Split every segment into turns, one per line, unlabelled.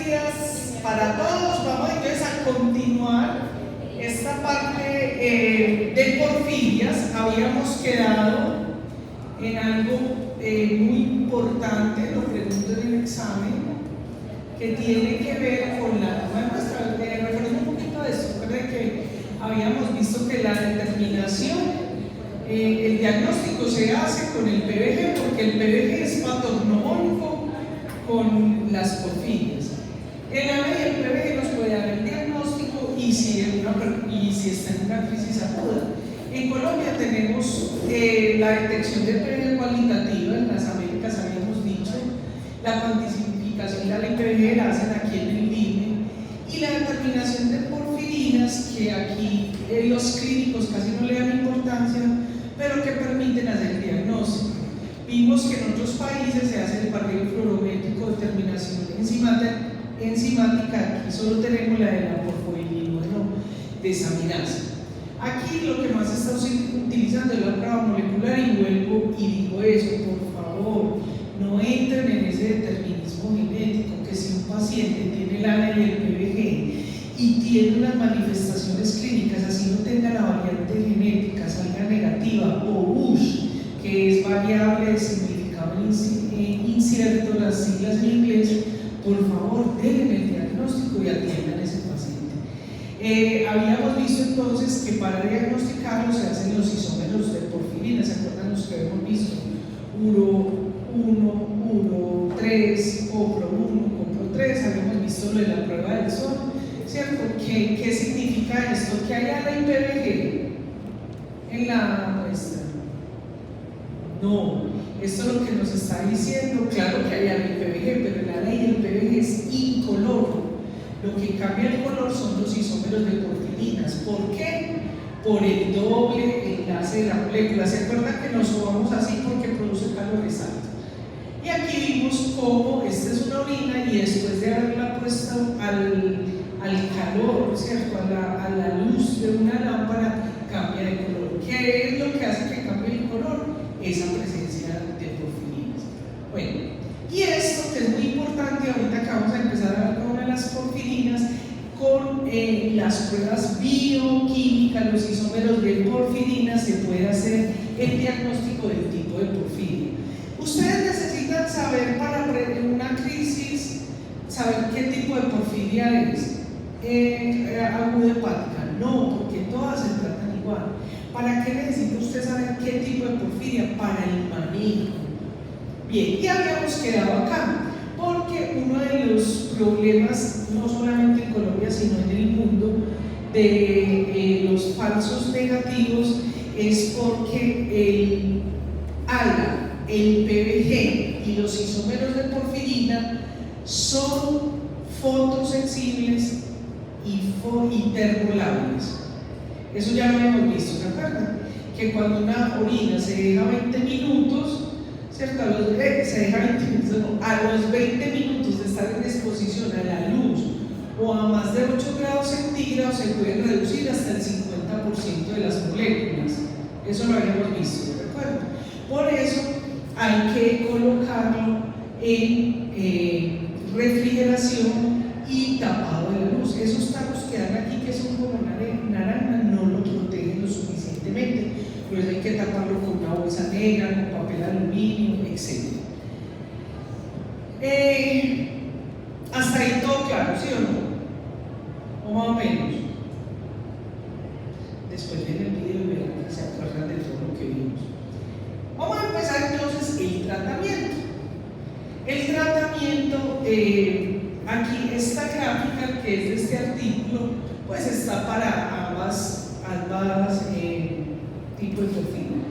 días para todos. Vamos entonces a continuar esta parte de porfirias. Habíamos quedado en algo muy importante, lo pregunto en el examen, que tiene que ver con la toma de muestra. Recuerden un poquito de esto. Recuerden que habíamos visto que la determinación, el diagnóstico se hace con el PBG, porque el PBG es patognomónico con las porfirias. El AME y el PBG nos puede dar el diagnóstico y si está en una crisis aguda. En Colombia tenemos la detección del PBG cualitativa, en las Américas habíamos dicho, la cuantificación de la PBG la hacen aquí en el INE, y la determinación de porfirinas, que aquí los clínicos casi no le dan importancia, pero que permiten hacer el diagnóstico. Vimos que en otros países se hace el barrido fluorométrico, determinación enzimática, aquí solo tenemos la de la porfoilinógeno desaminasa. Aquí lo que más se está utilizando es la prueba molecular, y vuelvo y digo eso, por favor, no entren en ese determinismo genético, que si un paciente tiene el ANA y el PBG y tiene unas manifestaciones clínicas, así no tenga la variante genética, salga negativa, o USH, que es variable de significado incierto, las siglas en inglés, por favor, denle el diagnóstico y atiendan a ese paciente. Habíamos visto entonces que para diagnosticarlo se hacen los isómeros de porfirina. ¿Se acuerdan los que hemos visto? URO 1, URO 3, COPRO 1, COPRO 3. Habíamos visto lo de la prueba del sol, ¿cierto? ¿Qué significa esto? Que haya la PBG en la muestra. No, esto es lo que nos está diciendo. Claro que hay PBG, pero la ley del PBG es incoloro. Lo que cambia el color son los isómeros de porfirinas. ¿Por qué? Por el doble enlace de la molécula. ¿Se acuerdan que nos sobamos así porque produce calores altos? Y aquí vimos cómo esta es una orina y después de haberla puesto al calor, ¿cierto? A la luz de una lámpara, cambia de color. ¿Qué es lo que hace que cambie el color? Esa presencia de porfirinas. Bueno, y esto que es muy importante, ahorita que vamos a empezar a ver con una de las porfirinas, con las pruebas bioquímicas, los isómeros de porfirina, se puede hacer el diagnóstico del tipo de porfiria. Ustedes necesitan saber para una crisis, saber qué tipo de porfiria es. Aguda hepática, no, porque todas se tratan igual. ¿Para qué necesita usted saber qué tipo de porfiria? Para el manejo. Bien, y habíamos quedado acá, porque uno de los problemas, no solamente en Colombia, sino en el mundo, de los falsos negativos, es porque el ALA, el PBG y los isómeros de porfirina son fotosensibles y termolables. Eso ya lo hemos visto, ¿se acuerdan? Que cuando una orina se deja 20 minutos, ¿cierto? A los 20 minutos de estar en exposición a la luz o a más de 8 grados centígrados, se pueden reducir hasta el 50% de las moléculas. Eso lo habíamos visto, ¿de acuerdo? Por eso hay que colocarlo en refrigeración y tapado de la luz. Esos tacos que dan aquí, que son como naranja, no lo protegen lo suficientemente. Por eso hay que taparlo con una bolsa negra, con papel aluminio, etc. Hasta ahí todo claro, ¿sí o no? O más o menos. Después viene el video y verán que se acuerdan de todo lo que vimos. Vamos a empezar entonces el tratamiento. El tratamiento, aquí esta gráfica que es de este artículo, pues está para ambas tipos de porfirina.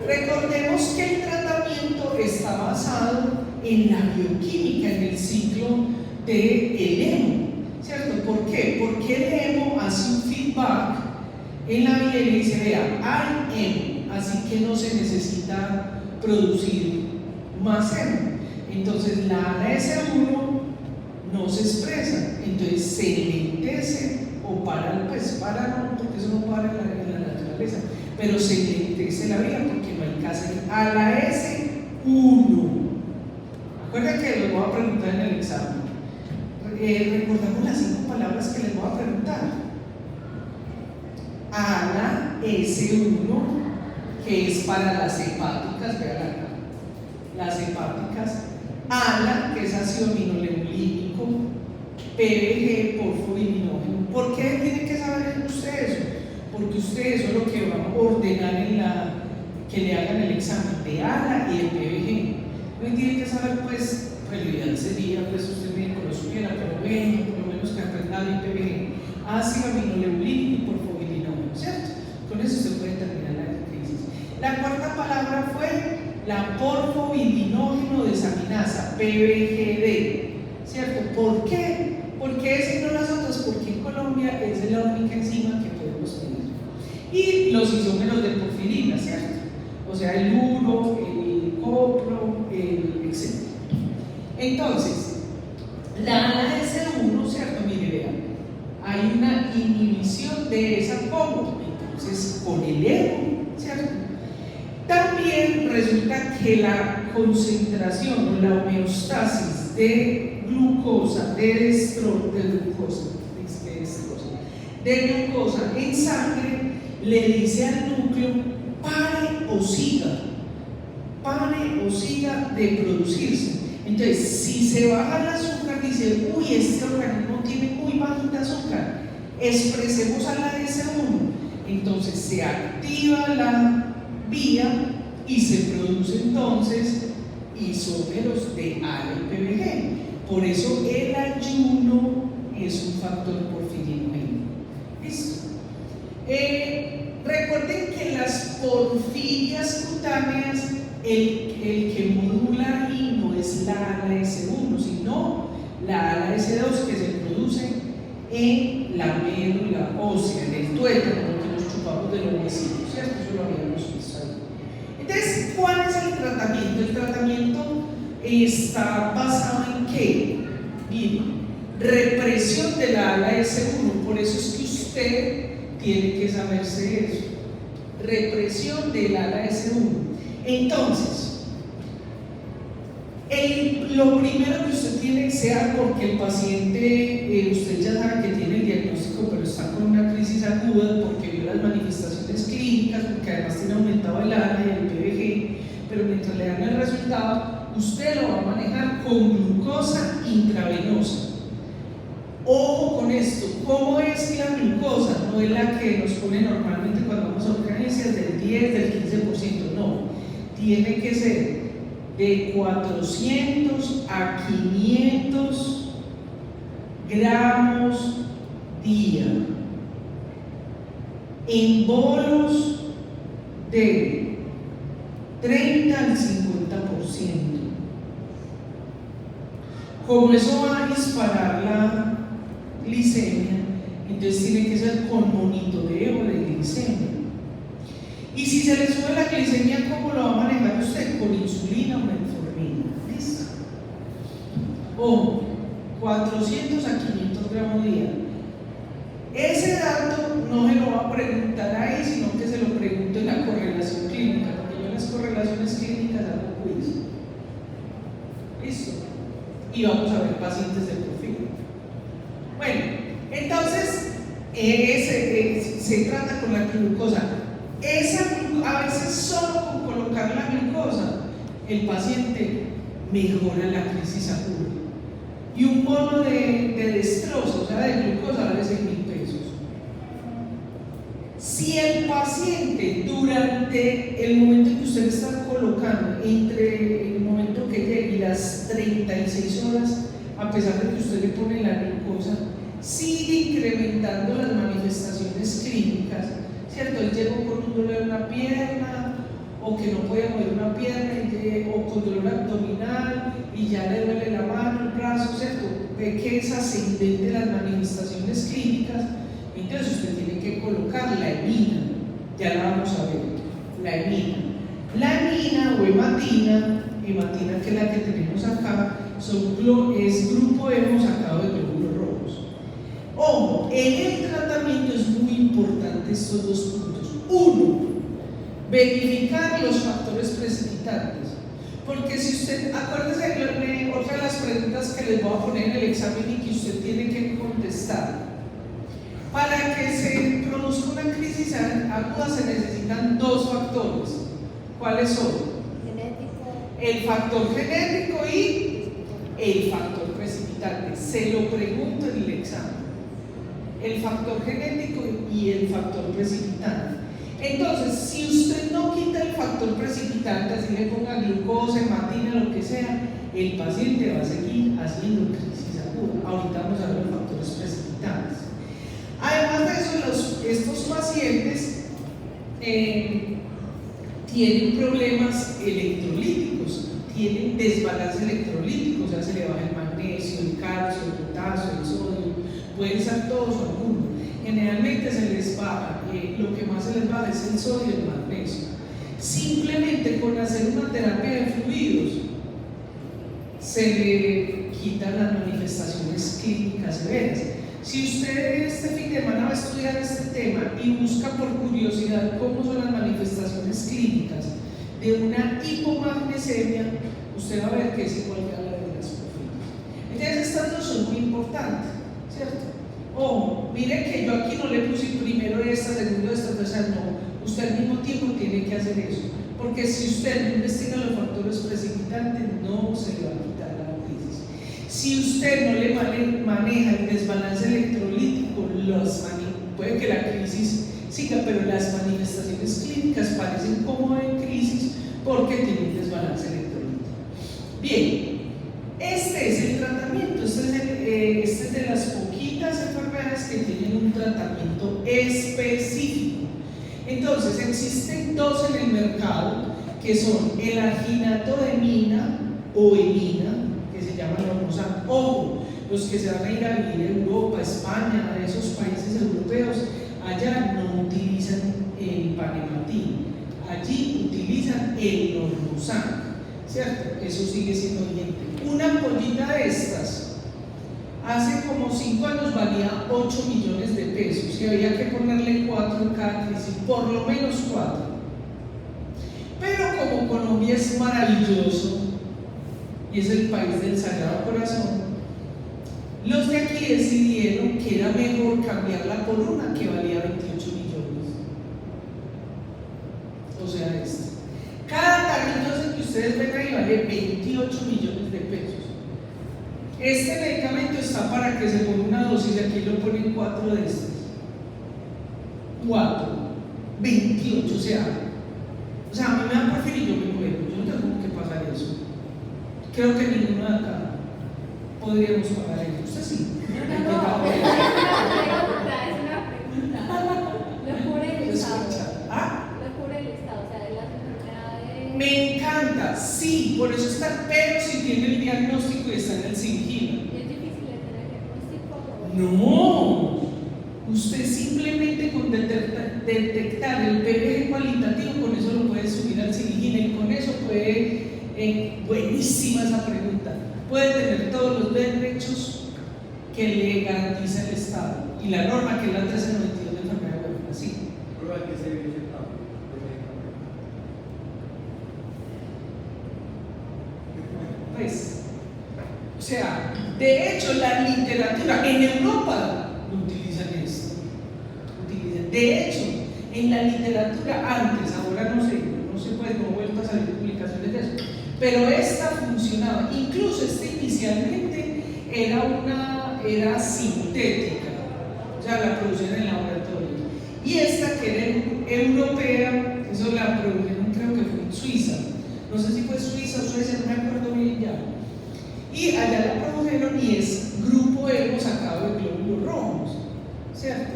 Recordemos que el tratamiento está basado en la bioquímica, en el ciclo del hemo, ¿cierto? ¿Por qué? Porque el hemo hace un feedback en la biela y dice, vea, hay hemo, así que no se necesita producir más hemo. Entonces la ANAS1 no se expresa, entonces se lentece o para, pues para no, porque eso no para en la naturaleza, pero se lentece la vía porque no hay que hacer a la S1. Acuérdense que lo voy a preguntar en el examen. recordamos las 5 palabras que les voy a preguntar. ALA S1, que es para las hepáticas, vean acá, las hepáticas. ALA, que es ácido aminoleulínico. PBG, porfobilinógeno. ¿Por qué tienen que saber ustedes eso? Porque ustedes eso es lo que van a ordenar que le hagan el examen de ALA y de PBG. No tienen que saber, pues, lo ideal sería, pues, usted médico lo supiera, pero bueno, por lo menos que aprenda el PBG, ácido aminoleulínico y porfobilinógeno, ¿cierto? Con eso se puede terminar la crisis. La cuarta palabra fue la porfobilinógeno desaminasa, PBGD, ¿cierto? ¿Por qué? Porque ese y no las otras, porque en Colombia es la única enzima que podemos tener. Y los isómeros de porfirina, ¿cierto? O sea, el uro, el copro, etc. Entonces, la ALA-S1, ¿cierto? Mire, vean, hay una inhibición de esa como, entonces, con el EVO, ¿cierto? También resulta que la concentración o la homeostasis de glucosa, de glucosa en sangre le dice al núcleo pare o siga de producirse. Entonces, si se baja el azúcar, dice, uy, este organismo tiene muy bajita azúcar, expresemos a la S1, entonces se activa la vía y se produce entonces isómeros de ALA y PBG. Por eso el ayuno es un factor porfirinogénico. ¿Listo? Recuerden que las porfirias cutáneas, el que modula ahí no es la ALA-S1, sino la ALA-S2 que se produce en la médula ósea, en el tuétano, que nos chupamos de los huesitos, ¿cierto? Eso lo habíamos visto ahí. Entonces, ¿cuál es el tratamiento? El tratamiento está basado en ¿qué? Bien, represión de la ALA-S1, por eso es que usted tiene que saberse eso. Represión de la ALA-S1. Entonces, lo primero que usted tiene, sea porque el paciente, usted ya sabe que tiene el diagnóstico, pero está con una crisis aguda porque vio las manifestaciones clínicas, porque además tiene aumentado el ALA y el PBG, pero mientras le dan el resultado, usted lo va a manejar con glucosa intravenosa. Ojo con esto, ¿cómo es la glucosa? No es la que nos pone normalmente cuando vamos a urgencias del 10, del 15%, no. Tiene que ser de 400 a 500 gramos día en bolos de 30 al 50%. Como eso va a disparar la glicemia, entonces tiene que ser con monitoreo de glicemia. Y si se le sube la glicemia, ¿cómo lo va a manejar usted? Con insulina o metformina. ¿Listo? O 400 a 500 gramos día. Ese dato no se lo va a preguntar ahí, sino que se lo pregunto en la correlación clínica, porque yo en las correlaciones clínicas hago quiz. ¿Listo? Y vamos a ver pacientes de porfiria. Bueno, entonces se trata con la glucosa. A veces solo con colocar la glucosa, el paciente mejora la crisis aguda. Y un bono de destrozo, o sea, de glucosa, vale 6.000 pesos. Si el paciente durante el momento en que usted está colocando, entre el momento que llegue y las 36 horas, a pesar de que usted le pone la glucosa, sigue incrementando las manifestaciones clínicas, ¿cierto? Él llegó con un dolor en una pierna, o que no puede mover una pierna, o con dolor abdominal, y ya le duele la mano, el brazo, ¿cierto? Ve que es ascendente las manifestaciones clínicas, entonces usted tiene que colocar la hemina, ya la vamos a ver, la hemina. La hemina o hematina que es la que tenemos acá, es grupo hemo sacado de glóbulos rojos. Ojo, en el tratamiento es muy importante estos dos puntos. Uno, verificar los factores precipitantes, porque si usted, acuérdese, otra de las preguntas que que les voy a poner en el examen y que usted tiene que contestar. Para que se produzca una crisis aguda se necesitan dos factores. ¿Cuáles son?
Genético.
El factor genético y el factor precipitante. Se lo pregunto en el examen. El factor genético y el factor precipitante. Entonces, si usted no quita el factor precipitante, así le ponga glucosa, hepatina, lo que sea, el paciente va a seguir haciendo crisis aguda. Ahorita vamos a ver los factores precipitantes. Además de eso, estos pacientes tienen problemas electrolíticos, tienen desbalance electrolítico, o sea, se le baja el magnesio, el calcio, el potasio, el sodio, pueden ser todos o algunos. Generalmente se les baja, lo que más se les baja es el sodio y el magnesio. Simplemente con hacer una terapia de fluidos se le quitan las manifestaciones clínicas severas. Si usted este fin de semana va a estudiar este tema y busca por curiosidad cómo son las manifestaciones clínicas de una hipomagnesemia, usted va a ver que es igual que a la de las porfirias. Entonces estas dos son muy importantes, ¿cierto? Ojo, mire que yo aquí no le puse primero esta, segundo esta, tercera, no. Usted al mismo tiempo tiene que hacer eso, porque si usted no investiga los factores precipitantes, no se le va a quitar la crisis. Si usted no le maneja el desbalance electrolítico, puede que la crisis siga, pero las manifestaciones clínicas parecen como en crisis porque tienen desbalance electrolítico. Bien, este es el tratamiento, este es de las poquitas enfermedades que tienen un tratamiento específico. Entonces, existen dos en el mercado, que son el arginato de mina o emina, que se llama Lornosan. Ojo, los que se van a ir a vivir a Europa, España, a esos países europeos, allá no utilizan el panematín, allí utilizan el Lornosan, ¿cierto? Eso sigue siendo vigente. Una ampollita de estas hace como 5 años valía 8 millones de pesos y había que ponerle 4 en cada crisis, por lo menos 4. Pero como Colombia es maravilloso y es el país del Sagrado Corazón, los de aquí decidieron que era mejor cambiarla por una que valía 28 millones. O sea, esta. Cada tarrito que ustedes ven ahí vale 28 millones de pesos. Este medicamento está para que se ponga una dosis, aquí lo ponen 4 de estas. 4, 28, o sea, a mí me dan porfir y yo me muero. Yo no tengo que pagar eso. Creo que ninguno de acá podríamos pagar eso. Usted sí.
Es una pregunta. Lo cubre el Estado.
¿Ah?
Lo cubre el Estado, o sea, de las enfermedades.
Me encanta, sí, por eso está, pero si tiene el diagnóstico y está en el SINGINA.
¿Es difícil de tener diagnóstico?
No, usted simplemente con detectar el PBG cualitativo, con eso lo puede subir al SINGINA y con eso puede, buenísima esa pregunta, puede tener todos los derechos que le garantiza el Estado y la norma que es la 1392 de enfermedad huérfana, sí.
Prueba que se vio aceptado.
Pues, o sea, de hecho la literatura en Europa no utilizan esto, de hecho en la literatura antes, ahora no sé pues no he vuelto a salir publicaciones de eso, pero esta funcionaba, incluso esta inicialmente era sintética, o sea la producían en laboratorio, y esta que era europea, eso la produjeron creo que fue en Suiza, no sé si fue Suiza o Suecia, no me acuerdo bien ya. Y allá la produjeron y es grupo hemo sacado de glóbulos rojos, ¿cierto?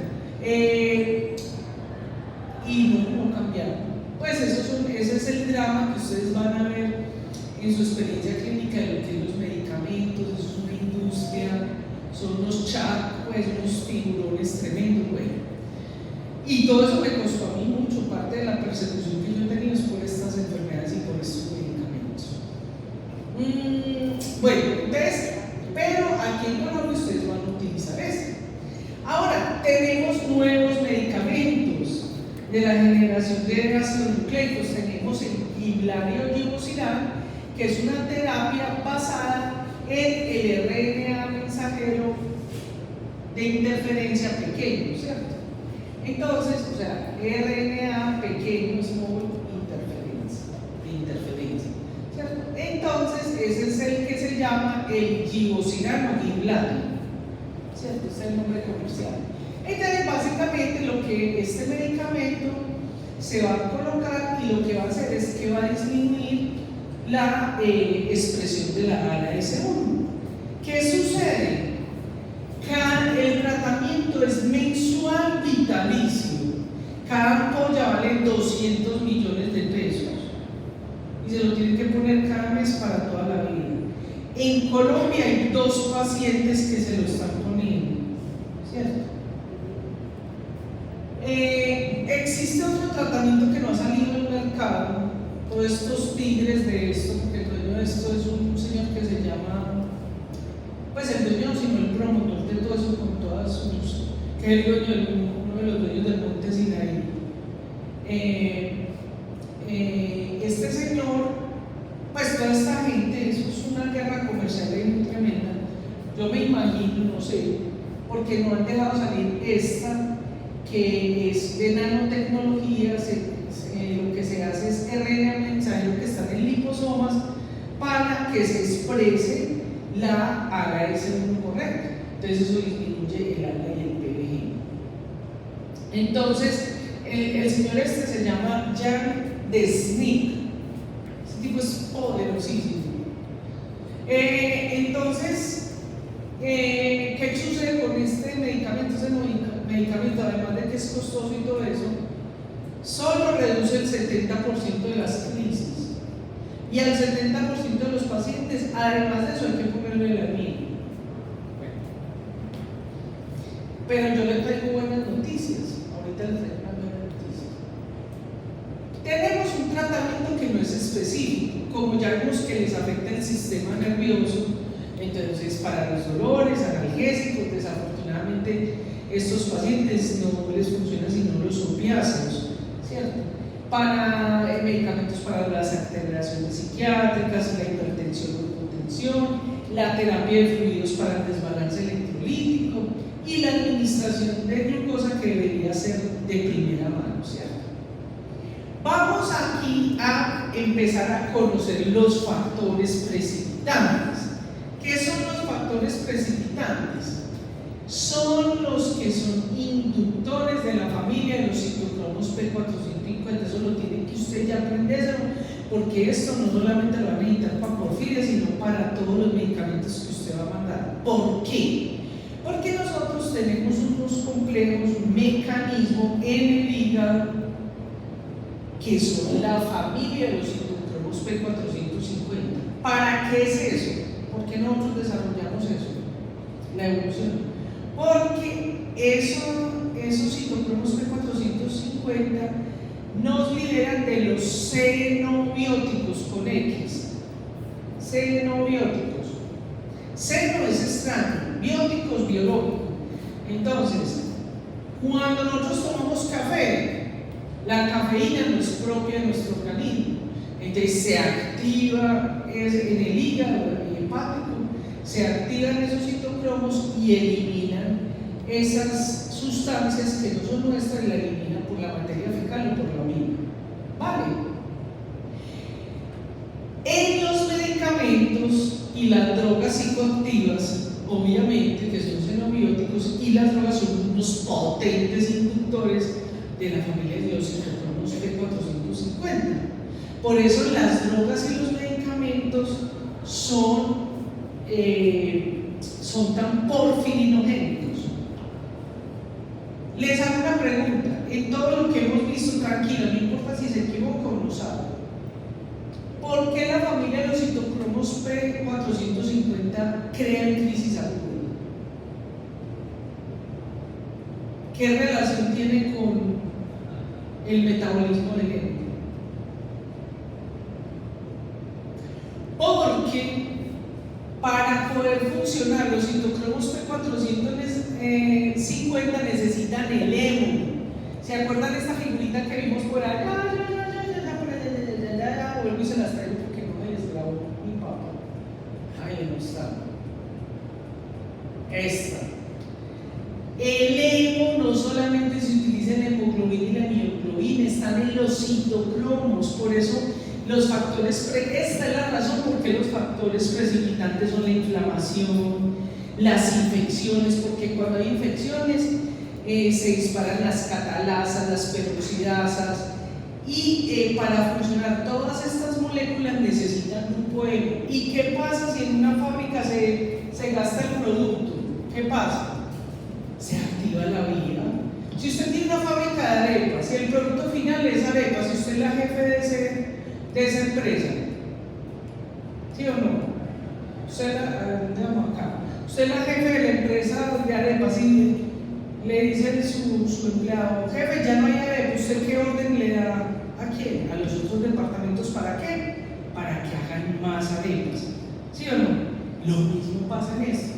Y no cambiaron. Pues ese es el drama que ustedes van a ver en su experiencia clínica de lo que es los medicamentos, eso es una industria, son unos sharks, pues unos tiburones tremendos, bueno. Y todo eso me costó a mí mucho, parte de la persecución que yo he tenido es por estas enfermedades y por estos medicamentos. Bueno, entonces, pero aquí en Colombia ustedes van a utilizar esto. Ahora, tenemos nuevos medicamentos de la generación de ácidos nucleicos. Tenemos el Iblario Givosiran, que es una terapia basada en el de interferencia pequeño, ¿cierto? Entonces, o sea, RNA pequeño, small interferencia, ¿cierto? Entonces, ese es el que se llama el givosiran o Givlari, ¿cierto? Ese es el nombre comercial. Entonces, básicamente lo que este medicamento se va a colocar y lo que va a hacer es que va a disminuir la expresión de la ALAS1. ¿Qué sucede? El tratamiento es mensual vitalicio. Cada ampolla vale 200 millones de pesos y se lo tienen que poner cada mes para toda la vida. En Colombia hay 2 pacientes que se lo están poniendo, ¿cierto? Existe otro tratamiento que no ha salido al mercado. Todos estos tigres de esto, porque el dueño de esto es un señor que se llama, pues el dueño no, sino el promotor de todo eso con todas sus, que es el dueño, uno de los dueños del Monte Sinaí. Este señor, pues toda esta gente, eso es una guerra comercial muy tremenda. Yo me imagino, no sé, porque no han dejado salir esta, que es de nanotecnología. Lo que se hace es RNA mensajero que están en liposomas para que se exprese la ALAS1 correcta. Entonces eso disminuye el ALA y el PBG. Entonces el señor este se llama Jan Desnik. Ese tipo es poderosísimo. Entonces, ¿qué sucede con este medicamento? Ese medicamento, además de que es costoso y todo eso, solo reduce el 70% de las crisis. Y al 70% de los pacientes, además de eso, hay que ponerle la miel. Pero yo le traigo buenas noticias. Ahorita les traigo unas buenas noticias. Tenemos un tratamiento que no es específico, como ya vimos que les afecta el sistema nervioso. Entonces, para los dolores, analgésicos, desafortunadamente, estos pacientes no les funcionan sino los opiáceos, ¿cierto? Para medicamentos para las alteraciones psiquiátricas, la hipertensión o hipotensión, la terapia de fluidos para el desbalance electrolítico y la administración de glucosa, que debería ser de primera mano, ¿cierto? Vamos aquí a empezar a conocer los factores precipitantes. ¿Qué son los factores precipitantes? Son los que son inductores de la familia de los citocromos P450. Eso lo tiene que usted ya aprender, porque esto no solamente lo va a necesitar para porfiria, sino para todos los medicamentos que usted va a mandar. ¿Por qué? Porque nosotros tenemos unos complejos, un mecanismo en el hígado que son la familia de los citocromos P450. ¿Para qué es eso? ¿Por qué nosotros desarrollamos eso? La evolución. Porque esos citocromos P450 nos liberan de los xenobióticos con X. Xenobióticos. Xeno es extraño, bióticos, biológicos. Entonces, cuando nosotros tomamos café, la cafeína no es propia de nuestro organismo. Entonces se activa en el hígado hepático, se activan esos citocromos y eliminan esas sustancias que no son nuestras, y la eliminan por la materia fecal o por la orina. ¿Vale? En los medicamentos y las drogas psicoactivas, obviamente, que son xenobióticos, y las drogas son unos potentes inductores de la familia de los citocromos P450. Por eso las drogas y los medicamentos son tan porfirinogénicos. Les hago una pregunta. En todo lo que hemos visto, tranquilo, no importa si se equivoca o no sabe. ¿Por qué la familia de los citocromos P450 crean crisis aguda? ¿Qué relación tiene con el metabolismo del heno? Porque para poder funcionar los citocromos P450 necesitan el hemo. ¿Se acuerdan de esta figurita que vimos por allá? Vuelvo y se las traigo porque no me les grabó mi papá. Ahí no está. Esta. El hemo no solamente se utiliza en la hemoglobina y la mioglobina, están en los citocromos, por eso los factores, esta es la razón por qué los factores precipitantes son la inflamación, las infecciones, porque cuando hay infecciones se disparan las catalasas, las peroxidasas, y para funcionar todas estas moléculas necesitan grupo hemo. ¿Y qué pasa si en una fábrica se gasta el producto? ¿Qué pasa? Se activa la vía. Si usted tiene una fábrica de arepas y el producto final es arepas, si usted es la jefe de esa empresa, ¿sí o no? Usted es la jefe de la empresa de arepas y le dice su empleado: jefe, ya no hay arepas, ¿usted qué orden le da a quién? A los otros departamentos. ¿Para qué? Para que hagan más arepas, ¿sí o no? Lo mismo pasa en esto.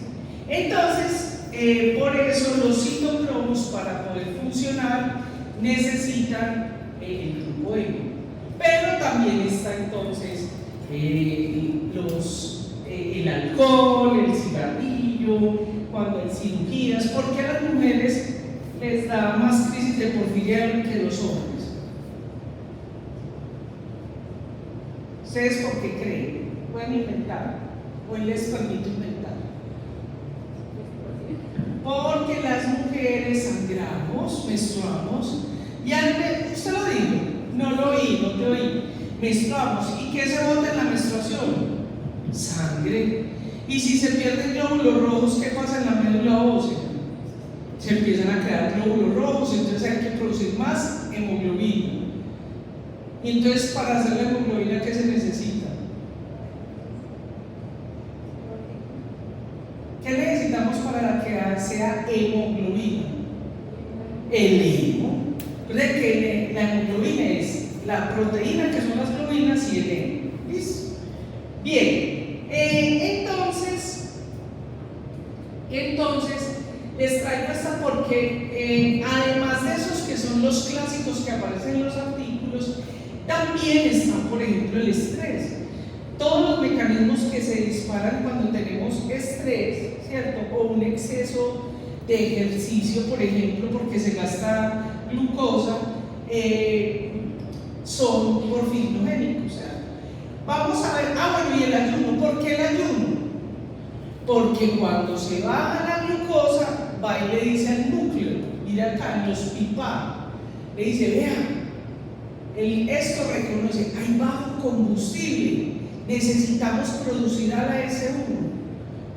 Entonces, por eso los citocromos, para poder funcionar, necesitan el grupo hemo. Pero también está entonces el alcohol, el cigarrillo, cuando hay cirugías. ¿Por qué a las mujeres les da más crisis de porfiria que los hombres? ¿Ustedes por qué creen? ¿Pueden inventar? ¿O él les permite inventar? Porque las mujeres sangramos, menstruamos, y usted lo dijo, no lo oí, no te oí, menstruamos. ¿Y qué se bota en la menstruación? Sangre. Y si se pierden glóbulos rojos, ¿qué pasa en la médula ósea? Se empiezan a crear glóbulos rojos, entonces hay que producir más hemoglobina. Y entonces, para hacer la hemoglobina, ¿qué se necesita? ¿Qué necesitamos para que sea hemoglobina? El hemo. Entonces, que la hemoglobina es la proteína, que son las globinas, y el hemo. ¿Listo? Bien. Entonces les traigo esta porque además de esos que son los clásicos que aparecen en los artículos, también está, por ejemplo, el estrés. Todos los mecanismos que se disparan cuando tenemos estrés, ¿cierto? O un exceso de ejercicio, por ejemplo, porque se gasta glucosa, son porfirinogénicos. O sea, vamos a ver, bueno, y el ayuno. ¿Por qué el ayuno? Porque cuando se baja la glucosa, va y le dice al núcleo, mira acá, en los PIPA, le dice: vea, esto reconoce, hay bajo combustible, necesitamos producir a la S1.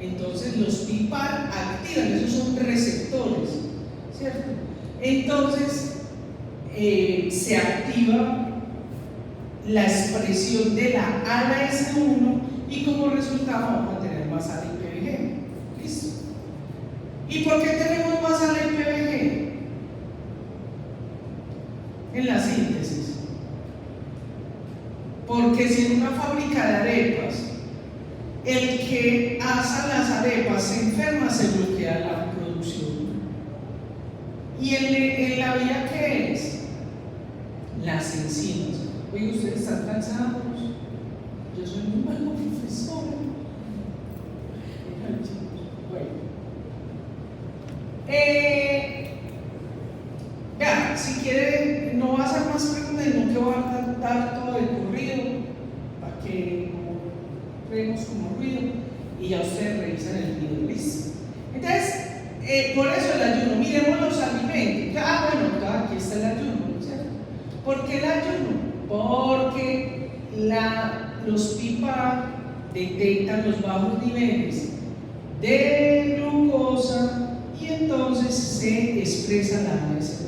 Entonces los PIPAR activan, esos son receptores, ¿cierto? Entonces se activa la expresión de la ALA-S1 y como resultado vamos a tener más ALA-IPVG. ¿Listo? ¿Y por qué tenemos más ALA-IPVG? En la síntesis. Porque si en una fábrica de arepas el que asa las arepas se enferma, se bloquea la producción. ¿Y en la vía qué es? Las enzimas. Oye, ¿ustedes están cansados? Yo soy muy malo profesor. Bueno. Ya, si quieren, no va a hacer más preguntas, no que voy a dar todo de corrido para que no creemos como ruido y ya ustedes revisan el video, ¿listo? Entonces, por eso el ayuno, miremos los alimentos. Bueno, aquí está el ayuno, ¿cierto? ¿Por qué el ayuno? Porque los PIPA detectan los bajos niveles de glucosa y entonces se expresa la AS1.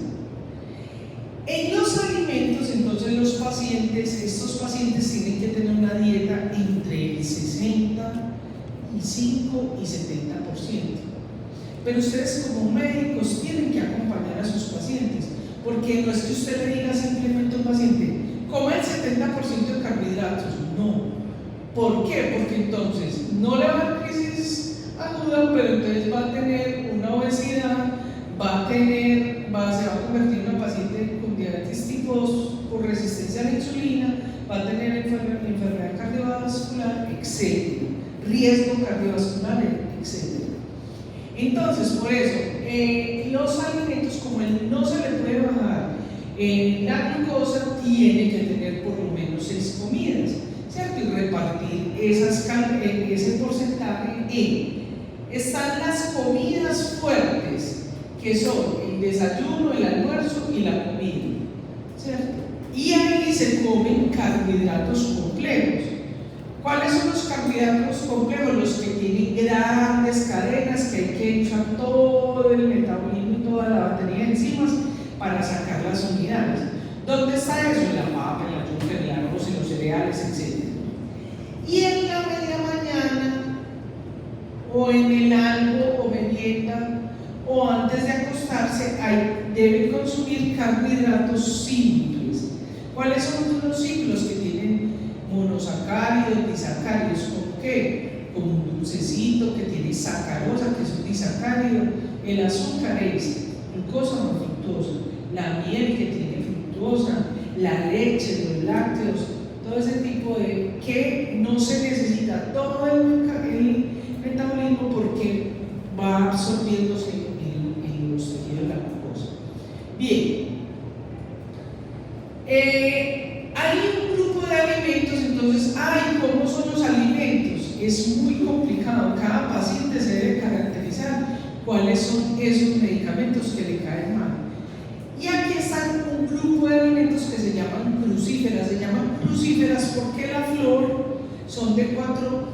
En los alimentos, entonces estos pacientes tienen que tener una dieta entre el 65 y 70%. Pero ustedes como médicos tienen que acompañar a sus pacientes, porque no es que usted le diga simplemente a un paciente: coma el 70% de carbohidratos. No. ¿Por qué? Porque entonces no le va a dar crisis aguda, pero entonces va a tener una obesidad, se va a convertir en una paciente con diabetes tipo 2 por resistencia a la insulina, va a tener enfermedad cardiovascular, etc. Riesgo cardiovascular, etc. Entonces, por eso, los alimentos, como no se le puede bajar la glucosa, tiene que tener por lo menos 6 comidas, ¿cierto? Y repartir ese porcentaje están las comidas fuertes, que son el desayuno, el almuerzo y la comida, ¿cierto? Y ahí se comen carbohidratos complejos. ¿Cuáles son los carbohidratos complejos? Los que tienen grandes cadenas, que hay que echar todo el metabolismo y toda la batería de enzimas para sacar las unidades. ¿Dónde está eso? En la papa, en la yuca, en el arroz, en los cereales, etc. Y en la media mañana, o en el algo, o merienda, o antes de acostarse, deben consumir carbohidratos simples. ¿Cuáles son los simples? Que tienen monosacáridos, disacáridos. ¿Con qué? Con un dulcecito que tiene sacarosa, que es un disacárido. El azúcar es glucosa no fructosa, la miel que tiene fructosa, la leche, los lácteos, todo ese tipo de que no se necesita todo el metabolismo porque va absorbiéndose en los tejidos de la glucosa. Bien, hay un grupo de alimentos, entonces, ¿cómo son los alimentos? Es muy complicado, cada paciente se debe caracterizar cuáles son esos medicamentos que le caen mal. Y aquí están un grupo de alimentos que se llaman crucíferas. Se llaman crucíferas porque la flor son de 4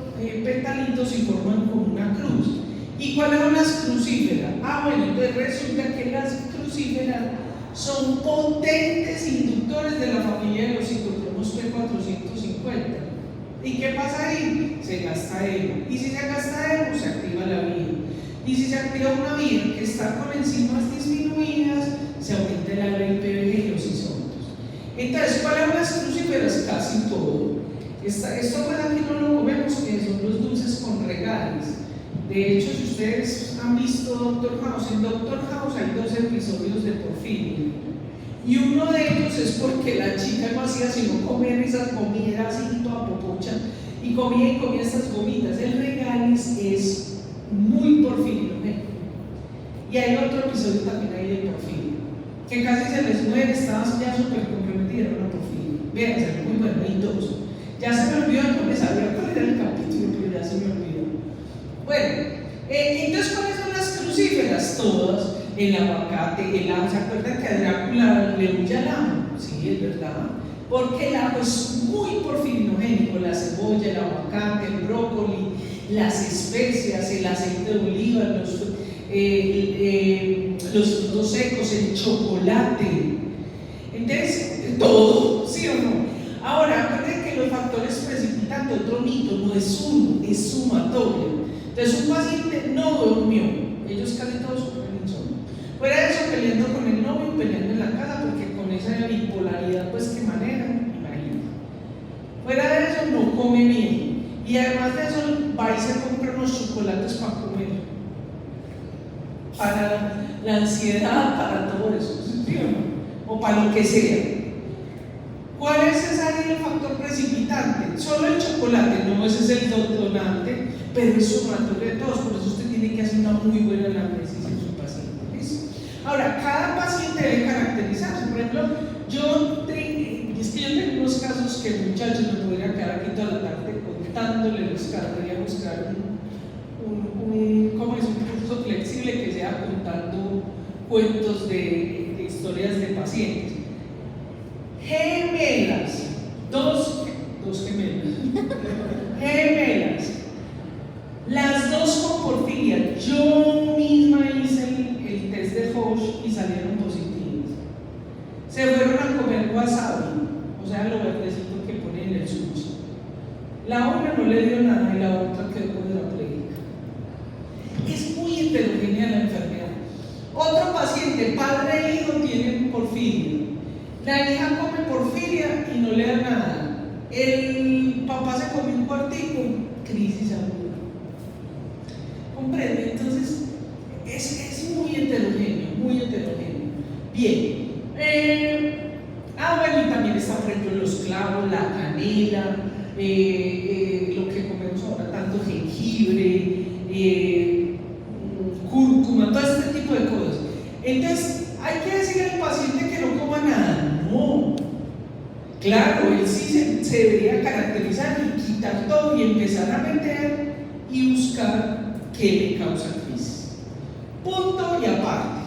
petalitos y forman como una cruz. ¿Y cuáles son las crucíferas? Bueno, entonces resulta que las crucíferas son potentes inductores de la familia de los citocromos P450. ¿Y qué pasa ahí? Se gasta hemo. Y si se gasta hemo, se activa la vía. Y si se activa una vía que está con enzimas disminuidas, se aumenta el ALA y PBG y los isómeros. Entonces, ¿cuáles son las crucíferas? Casi todo. Esto pues aquí no lo comemos, que son los dulces con regales. De hecho, si ustedes han visto Doctor House, en Doctor House hay 2 episodios de porfiria. Y uno de ellos es porque la chica no hacía sino comer esas comidas así toda popocha y comía esas gomitas. El regales es muy porfirinogénico. Y hay otro episodio también ahí de porfiria, que casi se les muere, estaba ya súper comprometida con la porfiria. Véanse, muy bueno, hay 2. Ya se me olvidó, no me sabía cuál era el capítulo, pero ya se me olvidó. Bueno, entonces, ¿cuáles son las crucíferas? Todas. El aguacate, el ajo. ¿Se acuerdan que a Drácula le huye al ajo? Sí, es verdad. Porque el ajo es muy porfirinogénico. La cebolla, el aguacate, el brócoli, las especias, el aceite de oliva, los frutos secos, el chocolate. Entonces, todo, ¿sí o no? Ahora, acuérdense que los factores precipitantes, otro mito, no es uno, es sumatorio. Entonces, un paciente no durmió, ellos casi todos sufren insomnio. Fuera de eso, peleando con el novio, peleando en la casa, porque con esa bipolaridad pues que manejan, imagínate. Fuera de eso, no come bien. Y además de eso, va y se compra unos chocolates para comer. Para la ansiedad, para todo eso, ¿sí o no? O para lo que sea. ¿Cuál es el factor precipitante? Solo el chocolate, no, ese es el detonante, pero es sumatorio de todos, por eso usted tiene que hacer una muy buena análisis en su paciente. ¿Listo? Ahora, cada paciente debe caracterizarse. Por ejemplo, yo tengo unos casos que muchachos me podrían quedar aquí toda la tarde contándole los casos, voy a buscar un curso flexible que sea contando cuentos de historias de pacientes. Gemelas, dos gemelas, gemelas, las 2 con porfiria. Yo misma hice el test de Hoche y salieron positivas. Se fueron a comer wasabi, o sea, lo verdecito que ponen en el sushi. La una no le dio nada y la otra quedó cuadraplégica. Es muy heterogénea la enfermedad. Otro paciente, padre e hijo, tienen porfiria. La hija come porfiria y no le da nada. El papá se come un cuartico, crisis aguda. ¿Comprende? Entonces, es muy heterogéneo, muy heterogéneo. Bien. Bueno, y también está, por ejemplo, los clavos, la canela, lo que comemos ahora, tanto jengibre, Claro, él sí se debería caracterizar y quitar todo y empezar a meter y buscar qué le causa crisis. Punto y aparte.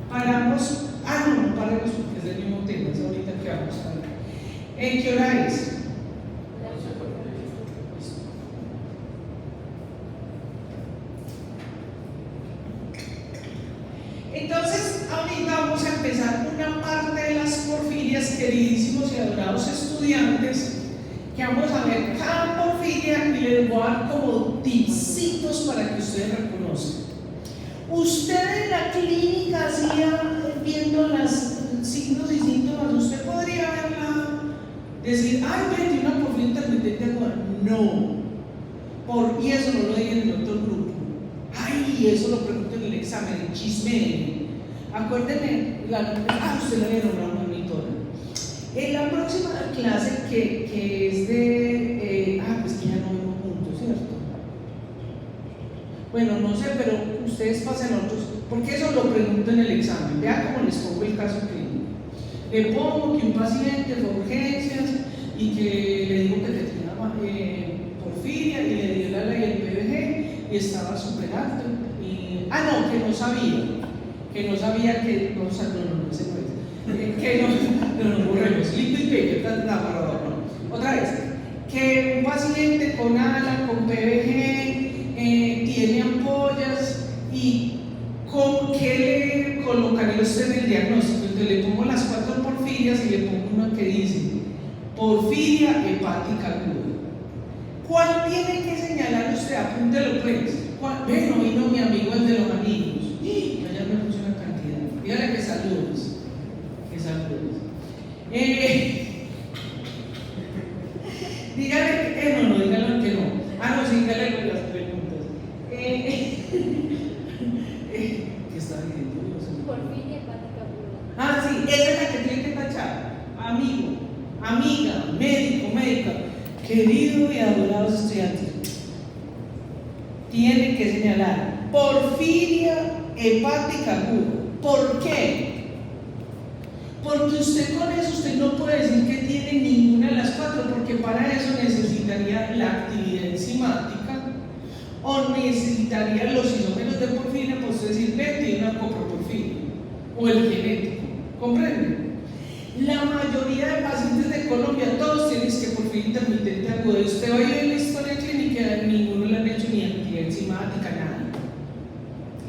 Paramos. No paremos porque es del mismo tema, es ahorita que vamos a hablar. ¿En qué hora es? Entonces, ahorita vamos a empezar una parte de las porfirias, queridísimos y adorados estudiantes, que vamos a ver cada porfiria y les voy a dar como tipsitos para que ustedes reconozcan. Usted en la clínica hacía, viendo los signos y síntomas, usted podría verla, decir, ay, tiene una porfiria intermitente aguda. No, y eso no lo digan en otro grupo. Ay, eso lo pregunto en el examen, el chisme. Acuérdenme, usted la vieron una monitora. En la próxima clase que es de, pues que ya no vemos juntos, ¿cierto? Bueno, no sé, pero ustedes pasen otros, porque eso lo pregunto en el examen. Vean cómo les pongo el caso clínico. Le pongo que un paciente fue urgencias y que le digo que tenía porfiria y le di el ALA y el PBG y estaba súper alto. Que no sabía que no, ese no es. Que no, borremos, líquido y pecho, no. Otra vez, que un paciente con ALA, con PBG, tiene ampollas y ¿con qué le colocaría usted en el diagnóstico? Entonces le pongo las 4 porfirias y le pongo una que dice porfiria hepática aguda. ¿Cuál tiene que señalar usted? Apúntelo pues. Bueno, vino mi amigo el de los amigos. Ya me puse una cantidad. Dígale que saludos. Dígale que no, dígale que no. No, sí, dígale con las preguntas. ¿Qué está diciendo?
Porfiria hepática aguda.
Sí, esa es la que tiene que tachar. Amigo, amiga, médico, médica, querido y adorados estudiantes, tiene que señalar porfiria hepática aguda. ¿Por qué? Porque usted con eso no puede decir que tiene ninguna de las 4, porque para eso necesitaría la actividad enzimática o necesitaría los isómeros de porfiria, por usted decir, tiene una coproporfiria o el genético. ¿Comprende? La mayoría de pacientes de Colombia, todos tienen que porfiria intermitente aguda. Usted va a ir en la historia clínica, ninguno le han hecho ni actividad enzimática, nada.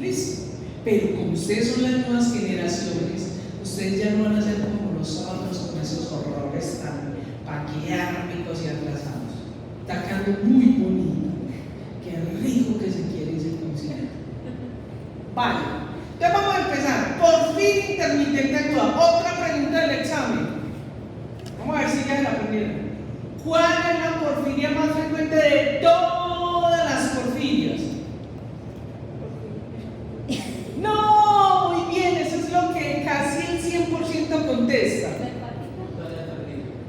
¿Listo? Pero como ustedes son las nuevas generaciones, ustedes ya no van a ser como nosotros con esos horrores tan paquiármicos y atrasados. Está quedando muy bonito. Qué rico que se quiere y se consigue. Vale. Entonces vamos a empezar. Porfiria intermitente aguda. Otra pregunta del examen. Vamos a ver si ya la aprendieron. ¿Cuál es la porfiria más frecuente de todas las porfirias? No, muy bien, eso es lo que casi el 100% contesta.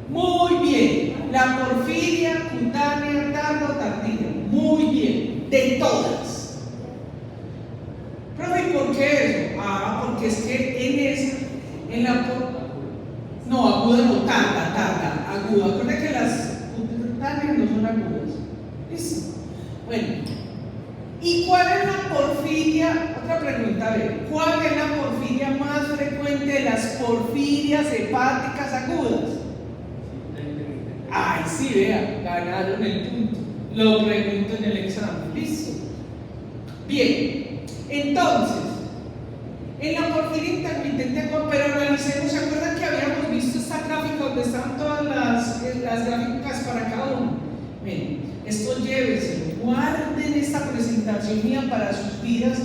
Muy bien, la porfiria cutánea tardo-tardía. Muy bien, de todas. Profe, ¿y por qué eso? Porque es que aguda no, tarda, aguda. Acuérdense que las cutáneas no son agudas. ¿Listo? Bueno. ¿Y cuál es la porfiria? Otra pregunta, a ver, ¿cuál es la porfiria más frecuente de las porfirias hepáticas agudas? Ay, sí, vea, ganaron el punto. Lo pregunto en el examen, ¿listo? Bien, entonces, en la porfiria intermitente aguda, pero analicemos, ¿se acuerdan que habíamos visto esta gráfica donde estaban todas las gráficas para cada uno? Miren, esto lléveselo, guarden esta presentación mía para sus vidas,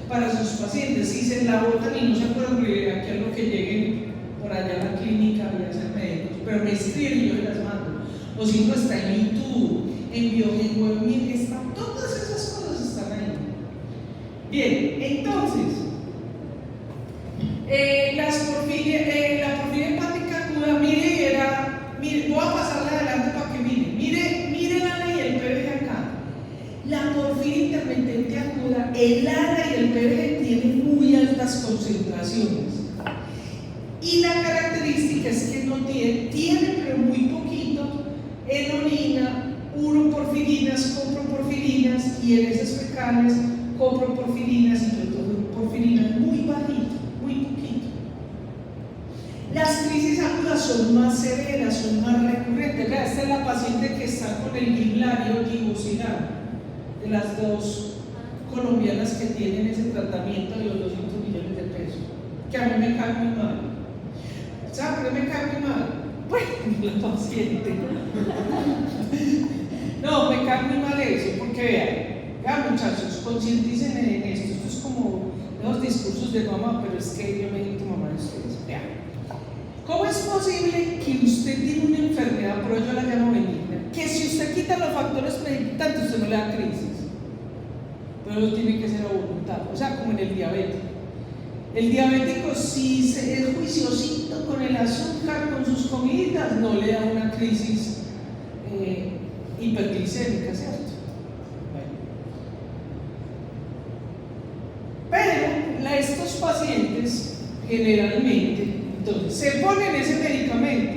para sus pacientes. Si se la botan y no se acuerdan, aquí a lo que lleguen por allá a la clínica voy a ser médicos, pero me escriben y yo las mando. O si no, está en YouTube, en Biogen, están todas esas cosas están ahí. Bien, entonces, la porfiria hepática aguda, mire, voy a pasarle adelante para que mire el ALA y el PBG acá. La porfiria intermitente aguda, el ALA y el PBG tienen muy altas concentraciones. Y la característica es que no tiene pero muy poquito en orina uroporfirinas, coproporfirinas, y en heces fecales coproporfirinas y protoporfirinas muy bajito, muy poquito. Las crisis agudas son más severas, son más recurrentes. Vea, esta es la paciente que está con el Giblario Gibosiran, de las dos colombianas que tienen ese tratamiento de los 200 millones de pesos, que a mí me cae muy mal. ¿Sabe por qué me cae muy mal? Bueno, la paciente. No, me cae muy mal eso, porque vean muchachos, concienticen en esto. Esto es como los discursos de mamá, pero es que yo me digo mamá de ustedes. Vean, ¿cómo es posible que usted tiene una enfermedad, pero yo la llamo benigna, que si usted quita los factores predicantes usted no le da crisis? Pero tiene que ser a voluntad, o sea, como en el diabético. El diabético, si es juiciosito con el azúcar, con sus comiditas, no le da una crisis hiperglicémica, ¿cierto? Bueno. Pero estos pacientes generalmente, entonces, se ponen ese medicamento.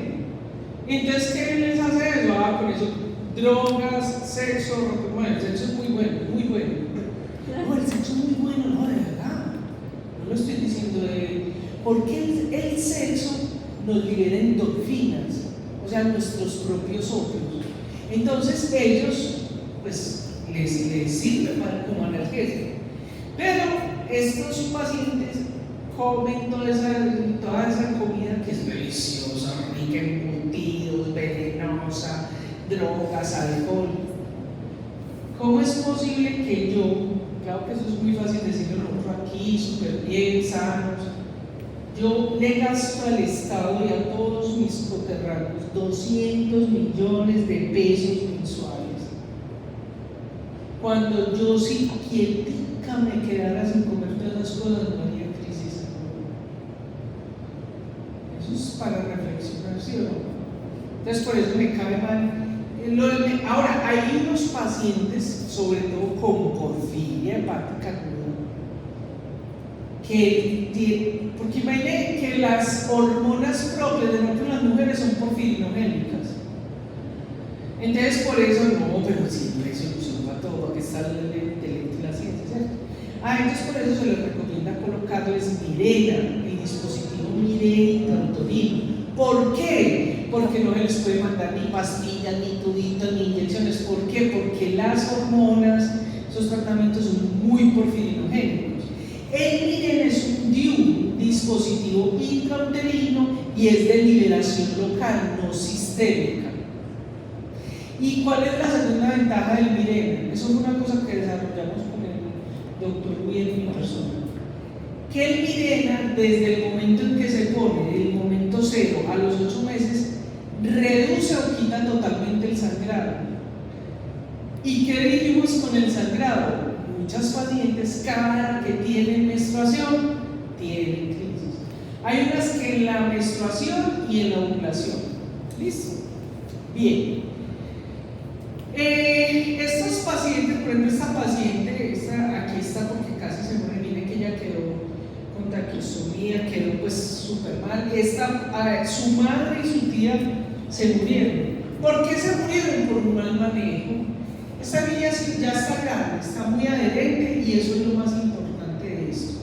Entonces, ¿qué les hace eso? Con eso, drogas, sexo, bueno, el sexo es muy bueno, muy bueno. No, el sexo es muy bueno, no, de verdad. No lo estoy diciendo porque el sexo nos libera endorfinas, o sea, nuestros propios ópios. Entonces ellos, pues, les sirve como analgésico. Pero estos pacientes comen toda esa comida que es deliciosa, rica en embutidos, venenosa, drogas, alcohol. ¿Cómo es posible que claro que eso es muy fácil decirlo nosotros aquí, súper bien, sanos, yo le gasto al Estado y a todos mis coterráneos 200 millones de pesos mensuales, cuando yo si quietica me quedara sin comer todas esas cosas, no haría crisis? Eso es para reflexionar, ¿sí o no? Entonces por eso me cabe mal. Ahora, hay unos pacientes, sobre todo con porfiria hepática aguda, porque imaginen que las hormonas propias de nosotros las mujeres son porfirinogénicas. Entonces, por eso no, pero siempre hay solución para todo, porque está el intelecto y la ciencia, ¿cierto? Entonces por eso se les recomienda colocarles Mirena, el dispositivo Mirena intrauterino. ¿Por qué? Porque no se les puede mandar ni pastillas, ni tubitos, ni inyecciones. ¿Por qué? Porque las hormonas, esos tratamientos son muy porfirinogénicos. El Mirena es un DIU, dispositivo intrauterino, y es de liberación local, no sistémica. ¿Y cuál es la segunda ventaja del Mirena? Eso es una cosa que desarrollamos con el doctor Uy en mi persona. Que el Mirena, desde el momento en que se pone, del momento cero a los 8 meses, reduce o quita totalmente el sangrado. ¿Y qué dijimos con el sangrado? Muchas pacientes, cada que tienen menstruación, tienen crisis. Hay unas que en la menstruación y en la ovulación. ¿Listo? Bien. Estos pacientes, por ejemplo, esta paciente, aquí está porque casi se muere, miren que ella quedó con traqueostomía, quedó pues súper mal. Su madre y su tía se murieron. ¿Por qué se murieron? Por un mal manejo. Esta niña ya está grande, está muy adherente, y eso es lo más importante de esto.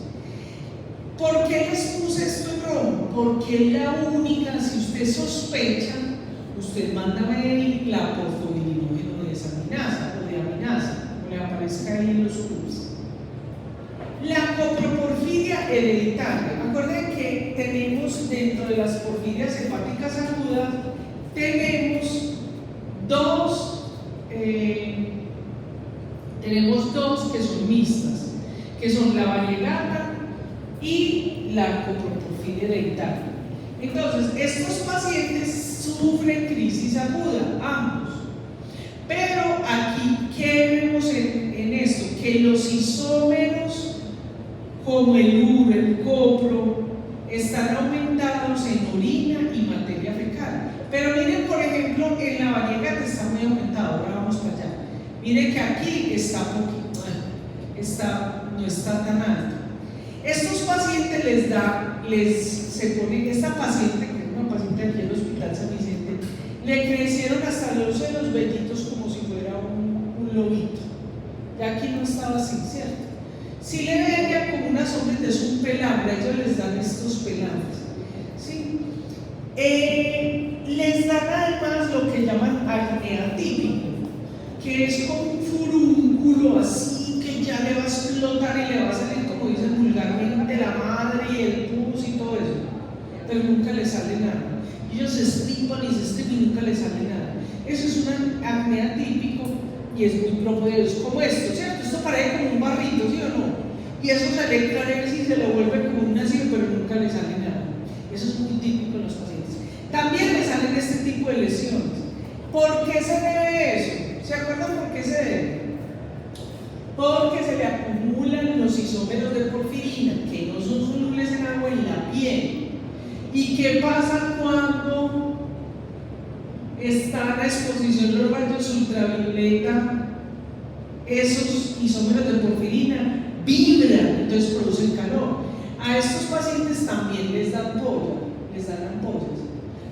¿Por qué les puse esto en rojo? Porque es la única, si usted sospecha, usted manda a ver la porfobirinógeno de desaminasa o de aminasa, como le aparezca ahí en los cursos. La coproporfiria hereditaria. Acuerden que tenemos dentro de las porfirias hepáticas agudas, tenemos dos que son mixtas, que son la variegata y la coproporfiria hereditaria. Entonces, estos pacientes sufren crisis aguda, ambos. Pero aquí, ¿qué vemos en esto? Que los isómeros, como el UR, el copro, están aumentados en orina y materia fecal. Pero miren, por ejemplo, en la variegata está muy aumentado. Ahora vamos para allá. Miren que aquí está poquito, no está tan alto. Estos pacientes se se pone, esta paciente, que es una paciente aquí en el Hospital San Vicente, le crecieron hasta los senos vetitos como si fuera un lobito. Ya aquí no estaba así, ¿cierto? Si le ven ya como una sombra, es un pelambre, ellos les dan estos pelambres, ¿sí? Les dan además lo que llaman acné atípico, que es como un furúnculo así que ya le va a explotar y le va a salir, como dicen vulgarmente, la madre y el pus y todo eso, pero nunca le sale nada. Ellos se estripan y se estripan y nunca le sale nada. Eso es un acné atípico y es muy propio de ellos, como esto, ¿cierto? Esto parece como un barrito, ¿sí o no? Y eso se le clarece y se le vuelve como un nacido, pero nunca le sale nada. Eso es muy típico en los pacientes. También le salen este tipo de lesiones. ¿Por qué se debe eso? ¿Se acuerdan por qué se debe? Porque se le acumulan los isómeros de porfirina, que no son solubles en agua, en la piel. ¿Y qué pasa cuando está a exposición de los rayos ultravioleta? Esos isómeros de porfirina vibran, entonces producen calor. A estos pacientes también les dan ampolla, les dan ampollas.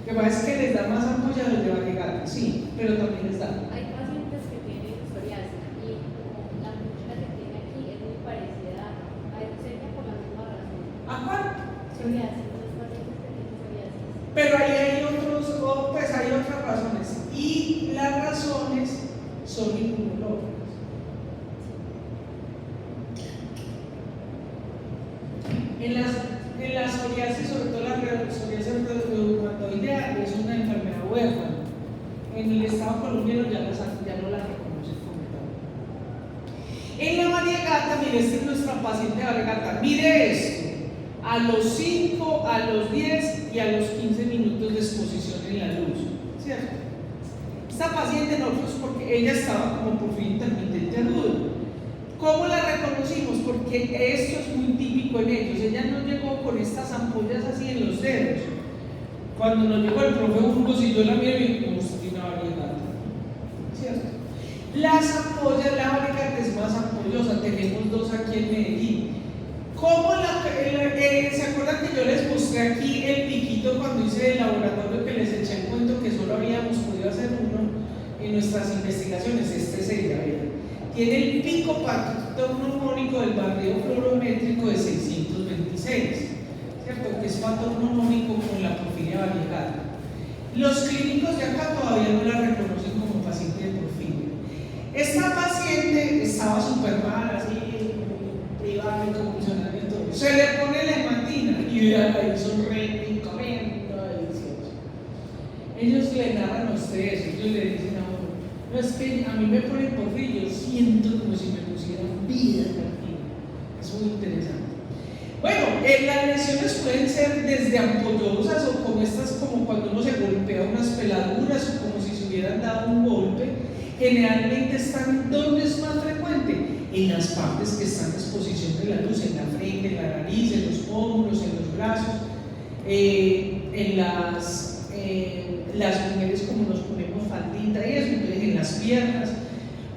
Lo que pasa es que les da más ampolla de Varegata, sí, pero también les da.
Hay pacientes que tienen psoriasis y como la muchacha que tiene aquí es muy parecida a Eusebia por la misma razón.
¿A cuál?
Psoriasis, los pacientes que tienen psoriasis.
Pero ahí hay pues hay otras razones. Y las razones son inmunológicas. En la psoriasis, sobre todo la psoriasis reumatoidea, es una enfermedad huérfana. En el estado colombiano ya no la reconocen como tal. En la variegata, mire, esta es nuestra paciente variegata. Mire esto: a los 5, a los 10 y a los 15 minutos de exposición en la luz, ¿cierto? Esta paciente nosotros, porque ella estaba como porfiria intermitente agudo. ¿Cómo la reconocimos? Porque esto es muy típico en ellos. Ella no llegó con estas ampollas así en los dedos. Cuando nos llegó el profe Burgos y yo la miro y como usted tiene una variegata, ¿cierto? Las ampollas, la variegata es más ampollosa. Tenemos dos aquí en Medellín. ¿Cómo se acuerdan que yo les mostré aquí el piquito cuando hice el laboratorio, que les eché el cuento que solo habíamos podido hacer uno en nuestras investigaciones? Este sería, ¿verdad? Tiene el pico patognomónico del barrido fluorométrico de 626, ¿cierto? Que es patognomónico con la porfiria variegata. Los clínicos de acá todavía no la reconocen como paciente de porfiria. Esta paciente estaba súper mal, así, privada y convulsionando y todo. Se le pone la hemantina y vean ahí sonriendo y corriendo, delicioso. Ellos le narran a ustedes, ellos le dicen a uno: no, es que a mí me ponen porfiria, yo siento como si me pusieran vida aquí. Es muy interesante. Bueno, las lesiones pueden ser desde ampollosas o como estas, como cuando uno se golpea unas peladuras o como si se hubieran dado un golpe. Generalmente están, ¿dónde es más frecuente? En las partes que están a exposición de la luz, en la frente, en la nariz, en los pómulos, en los brazos, en las mujeres como nos ponemos faldita y eso, entonces en las piernas,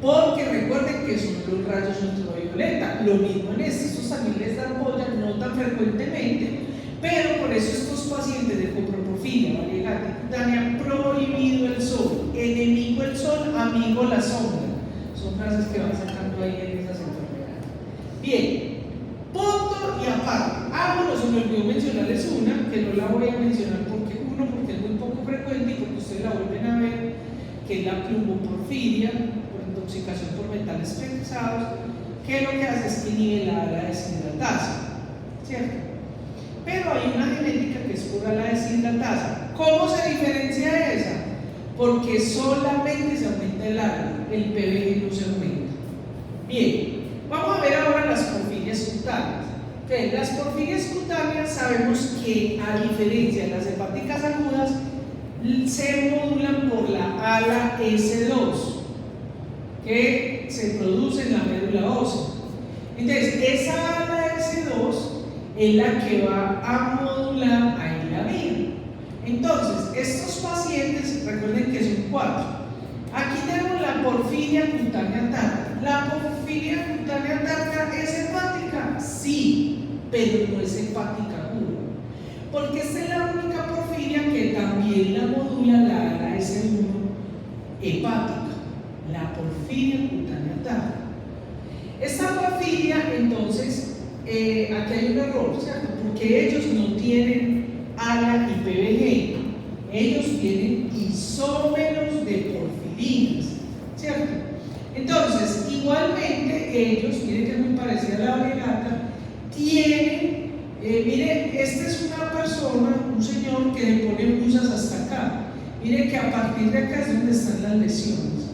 porque recuerden que son los rayos ultravioleta. Lo mismo en estos también les dan ampolla, no tan frecuentemente, pero por eso estos pacientes de coproporfiria variegata cutánea, prohibido el sol, enemigo el sol, amigo la sombra. Son frases que van sacando ahí en esas enfermedades. Bien, punto y aparte. Bueno, se me olvidó mencionarles una, que no la voy a mencionar porque es muy poco frecuente y porque ustedes la vuelven a ver, que es la plumboporfiria, por intoxicación por metales pesados, que lo que hace es que nivela la deshidratasa, ¿cierto? Pero hay una genética que es pura la deshidratasa. ¿Cómo se diferencia esa? Porque solamente se aumenta el agua, el pH no se aumenta. Bien, vamos a ver ahora las porfirias cutáneas. Entonces, las porfirias cutáneas sabemos que, a diferencia de las hepáticas agudas, se modulan por la ala S2, que se produce en la médula ósea. Entonces, esa ala S2 es la que va a modular ahí la vida. Entonces, estos pacientes, recuerden que son 4. Aquí tenemos la porfiria cutánea tarda. ¿La porfiria cutánea tarda es hepática? Sí, pero no es hepática aguda. porque esta es la única porfiria que también la modula la AS1 hepática, la porfiria cutánea tarda. Esta porfiria, entonces, aquí hay un error, ¿cierto? Porque ellos no tienen ALA y PBG, ellos tienen isómeros de porfirinas, ¿cierto? Entonces, igualmente, ellos, miren que es muy parecida a la variegata, tienen, miren, esta es una persona, un señor que le pone blusas hasta acá. Miren que a partir de acá es donde están las lesiones,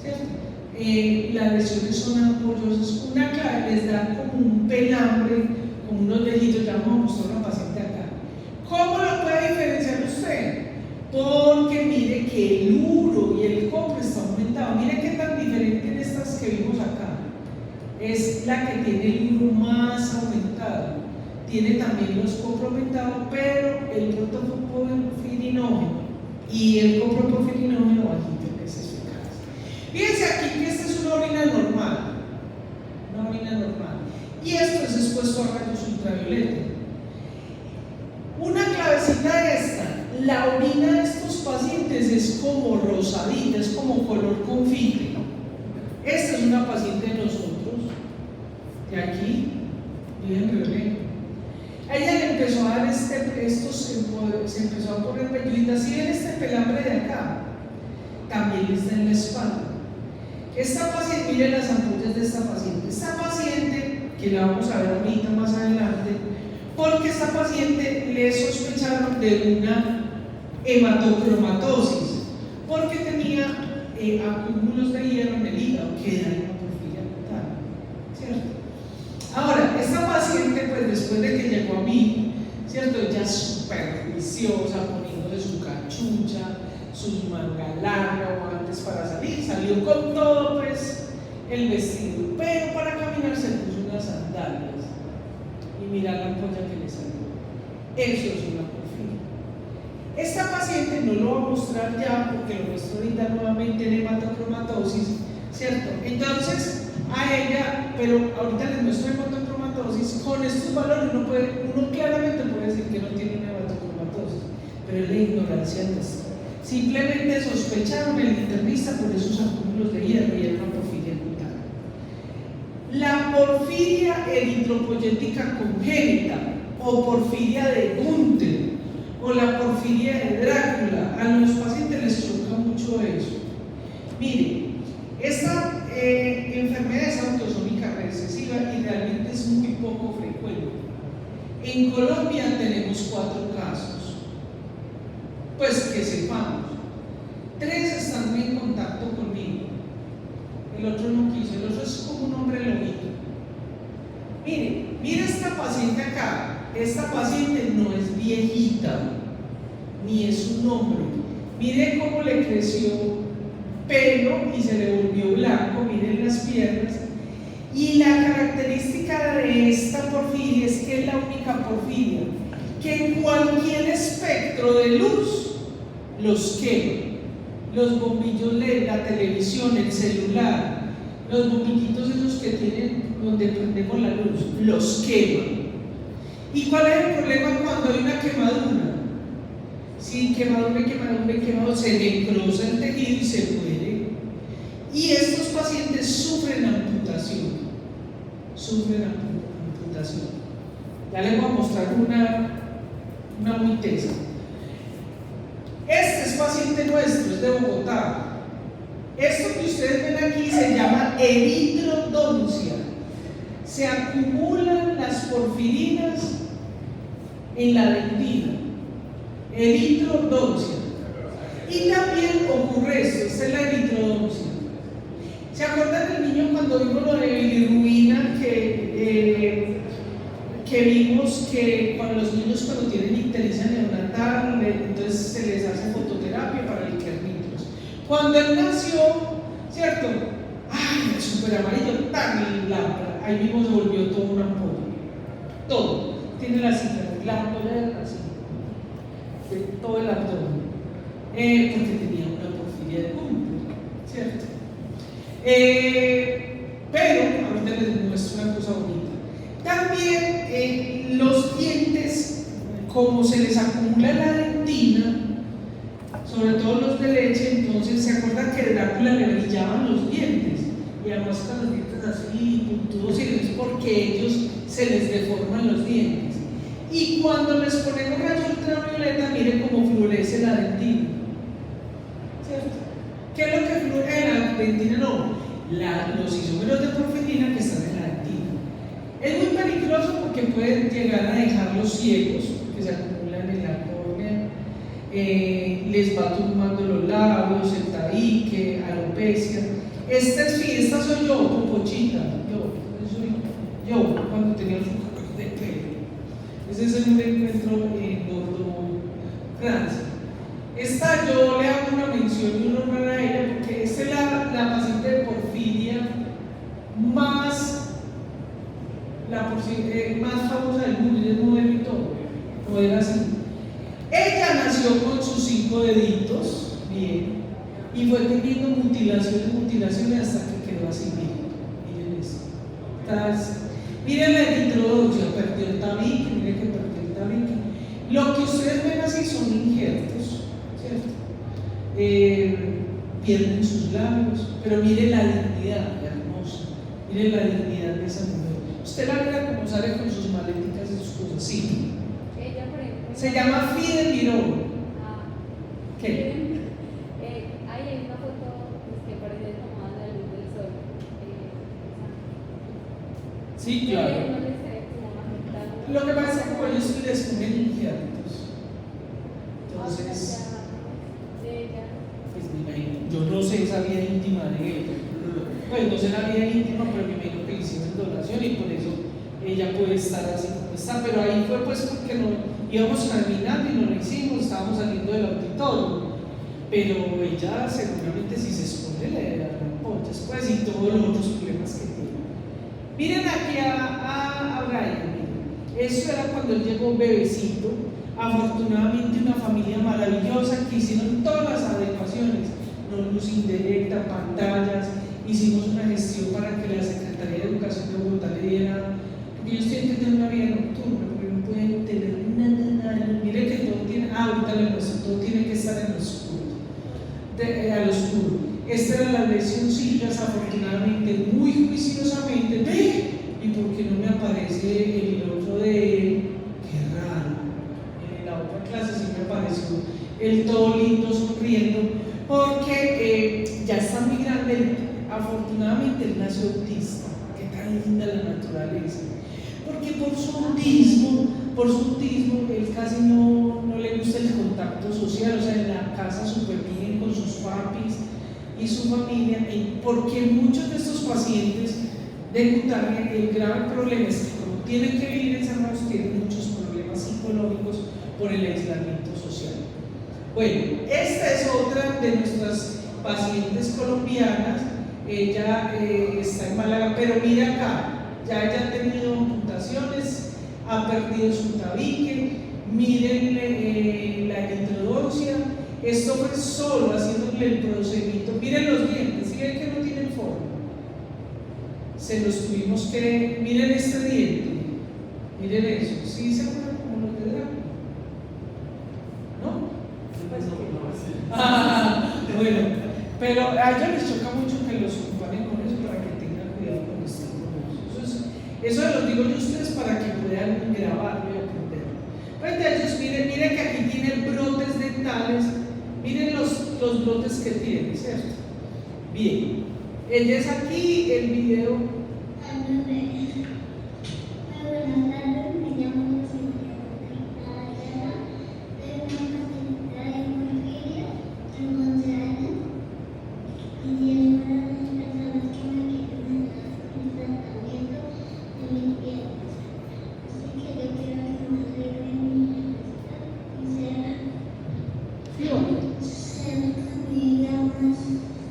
¿cierto? Las lesiones son ampollosas, una clave les da como un pelambre, como unos vellitos. Ya vamos a mostrar a una paciente acá. ¿Cómo lo puede diferenciar usted? Porque mire que el uro y el copro está aumentado. Mire qué tan diferente en estas que vimos acá. Es la que tiene el uro más aumentado. Tiene también los copro aumentados, pero el protoporfirinógeno y el coproporfirinógeno bajito, que es eficaz. Fíjense aquí que esta es una orina normal. Una orina normal. Y esto es expuesto a rayos ultravioleta. Una clavecita esta. La orina de estos pacientes es como rosadita, es como color confite. Esta es una paciente de nosotros, de aquí, bien violeta. A ella le empezó a dar se empezó a poner velluita. Si ven este pelambre de acá, también está en la espalda. Esta paciente, miren las ampollas de esta paciente. Esta paciente, que la vamos a ver ahorita más adelante, porque esta paciente le sospecharon de una hematocromatosis, porque tenía acúmulos de hierro en el hígado, que era una porfiria cutánea, ¿cierto? Ahora, esta paciente, pues después de que llegó a mí, ¿cierto? Ella súper juiciosa, poniéndole su cachucha, sus mangas largas, guantes para salir, salió con todo, pues, el vestido, pero para caminar se puso unas sandalias, y mira la ampolla que le salió. Eso es una porfiria. Esta paciente no lo va a mostrar ya, porque lo muestro ahorita nuevamente en hematocromatosis, ¿cierto? Entonces, a ella, pero ahorita les muestro hematocromatosis. Con estos valores uno claramente puede decir que no tiene una hematocromatosis, pero es la ignorancia nuestra. Simplemente sospecharon el internista por esos acúmulos de hierro y era una porfiria cutánea. La porfiria eritropoyética congénita o porfiria de Gunther o la porfiria de Drácula, a los pacientes les choca mucho eso. Miren, esta enfermedad es autosómica recesiva y realmente es muy poco frecuente. En Colombia tenemos 4 casos, pues que sepamos. 3 están en contacto conmigo, el otro no quiso, el otro es como un hombre lobito. Mire esta paciente acá. Esta paciente no es viejita, ni es un hombre. Mire cómo le creció pelo y se le volvió blanco, miren las piernas. Y la característica de esta porfiria es que es la única porfiria que en cualquier espectro de luz los quema. Los bombillos LED, la televisión, el celular, los bombillitos esos que tienen donde prendemos la luz, los queman. ¿Y cuál es el problema cuando hay una quemadura? Si quemadura, se necrosa el tejido y se muere. Y estos pacientes sufren amputación. Ya les voy a mostrar una muy tesa. Este es paciente nuestro, es de Bogotá. Esto que ustedes ven aquí se llama eritrodoncia. Se acumulan las porfirinas en la dentina. Eritrodoncia. Y también ocurre esto, esta es la eritrodoncia. ¿Se acuerdan del niño cuando vimos lo de bilirrubina que vimos que cuando los niños cuando tienen ictericia neonatal, entonces se les hace fototerapia para el kernitos? Cuando él nació, ¿cierto? ¡Ay, súper amarillo, tan lámpara! Ahí mismo se volvió todo una ampolla. Todo. Tiene la cicatriz, la ampolla de la cicatriz, de todo el abdomen. Porque tenía una porfiria de Gunther, ¿cierto? Pero, ahorita les muestro una cosa bonita. También los dientes como se les acumula la dentina, sobre todo los de leche, entonces se acuerda que Drácula le brillaban los dientes, y además con los dientes así, puntudos, y es porque ellos se les deforman los dientes. Y cuando les ponemos rayos ultravioleta, miren cómo florece la dentina. ¿Cierto? ¿Qué es lo que florece? La dentina no, los isómeros de porfirina que están en la dentina. Es muy peligroso porque pueden llegar a dejarlos ciegos, que se acumulan en la córnea, les va tumbando los labios, el tabique, alopecia. Esta soy yo, Popochita, yo, cuando tenía el foco de pelo. Ese es un encuentro en Bordeaux, Francia. Esta yo le hago una mención y un honor a ella porque esta es la paciente de porfiria más famosa del mundo, ella es modelo y todo, no era así. Ella nació con sus 5 deditos, bien, y fue teniendo mutilaciones hasta que quedó así, miren esto. Miren la eritrodoxia, perdió el tabique, miren que perdió el tabique. Lo que ustedes ven así son injertos, ¿cierto? Pierden sus labios, pero miren la dignidad, hermosa, miren la dignidad de esa mujer. Usted la mira como sale con sus maleticas y sus cosas, sí.
Ella, por ejemplo,
Se llama Fide Miró. ¿Qué?
Ahí hay una foto que parece tomada a la luz del sol.
Sí, claro.
No le sé cómo afectar.
Lo que pasa es que como ellos les ponen injertos. Entonces, pues me imagino, yo no sé esa vida íntima de ella. Pues no sé la vida íntima, pero me imagino que le hicieron donación y por eso ella puede estar así como está. Pero ahí fue pues porque no íbamos caminando y no lo hicimos, estábamos saliendo del auditorio. Pero ella seguramente si se esconde le darán pollas, pues, y todos los otros problemas que tiene. Miren aquí a Brian, miren. Eso era cuando él llegó bebecito. Afortunadamente una familia maravillosa que hicieron todas las adecuaciones, no luz indirecta, pantallas, hicimos una gestión para que la Secretaría de Educación de Bogotá le diera, porque ellos tienen que tener una vida nocturna, porque no pueden tener nada. Mire que todo tiene, ahorita le muestro, todo tiene que estar en lo oscuro, al oscuro. Esta era la lesioncillas, afortunadamente, muy juiciosamente, ¡ve! ¿Y por qué no me aparece el otro de él? Qué raro. En la otra clase sí me apareció el todo lindo sonriendo, porque ya está muy grande. Afortunadamente él nació autista. Qué tan linda la naturaleza. Porque por su autismo, él casi no le gusta el contacto social, o sea, en la casa súper bien con sus papis y su familia, porque muchos de estos pacientes de cutanea, el grave problema es que como tienen que vivir encerrados, tienen muchos problemas psicológicos por el aislamiento social. Bueno, esta es otra de nuestras pacientes colombianas. Ella está en Málaga, pero mira acá, ya ella ha tenido amputaciones, ha perdido su tabique, miren la eritrodoxia. Esto fue solo haciéndole el procedimiento. Miren los dientes, ¿sí ven que no tienen forma? Se los tuvimos que, miren este diente, miren eso, ¿sí se acuerdan como los de Drácula? ¿No? Bueno, pero a ellos les choca mucho que los comparen con eso para que tengan cuidado con este problema. Eso los digo yo a ustedes para que puedan grabarlo y aprender. Pues de ellos, miren que aquí tienen brotes dentales, miren los brotes que tiene, ¿cierto? Bien, ella es aquí, el video.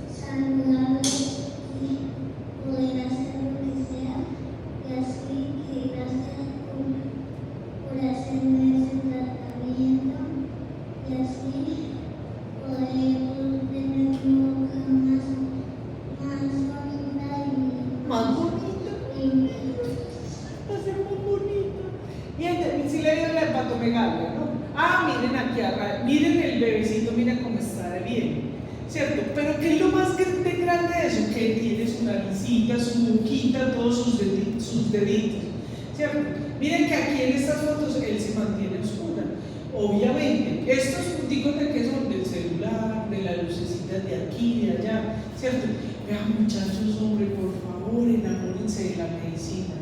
Saludable y poder hacer
hepatomegalia, ¿no? Miren aquí, miren el bebecito, miren cómo está de bien, ¿cierto? Pero ¿qué es lo más grande de eso? Que tiene su naricita, su boquita, todos sus deditos, ¿cierto? Miren que aquí en estas fotos él se mantiene oscura. Obviamente, estos punticos de que son del celular, de las lucecitas de aquí, de allá, ¿cierto? Vean, muchachos, hombre, por favor, enamórense de la medicina.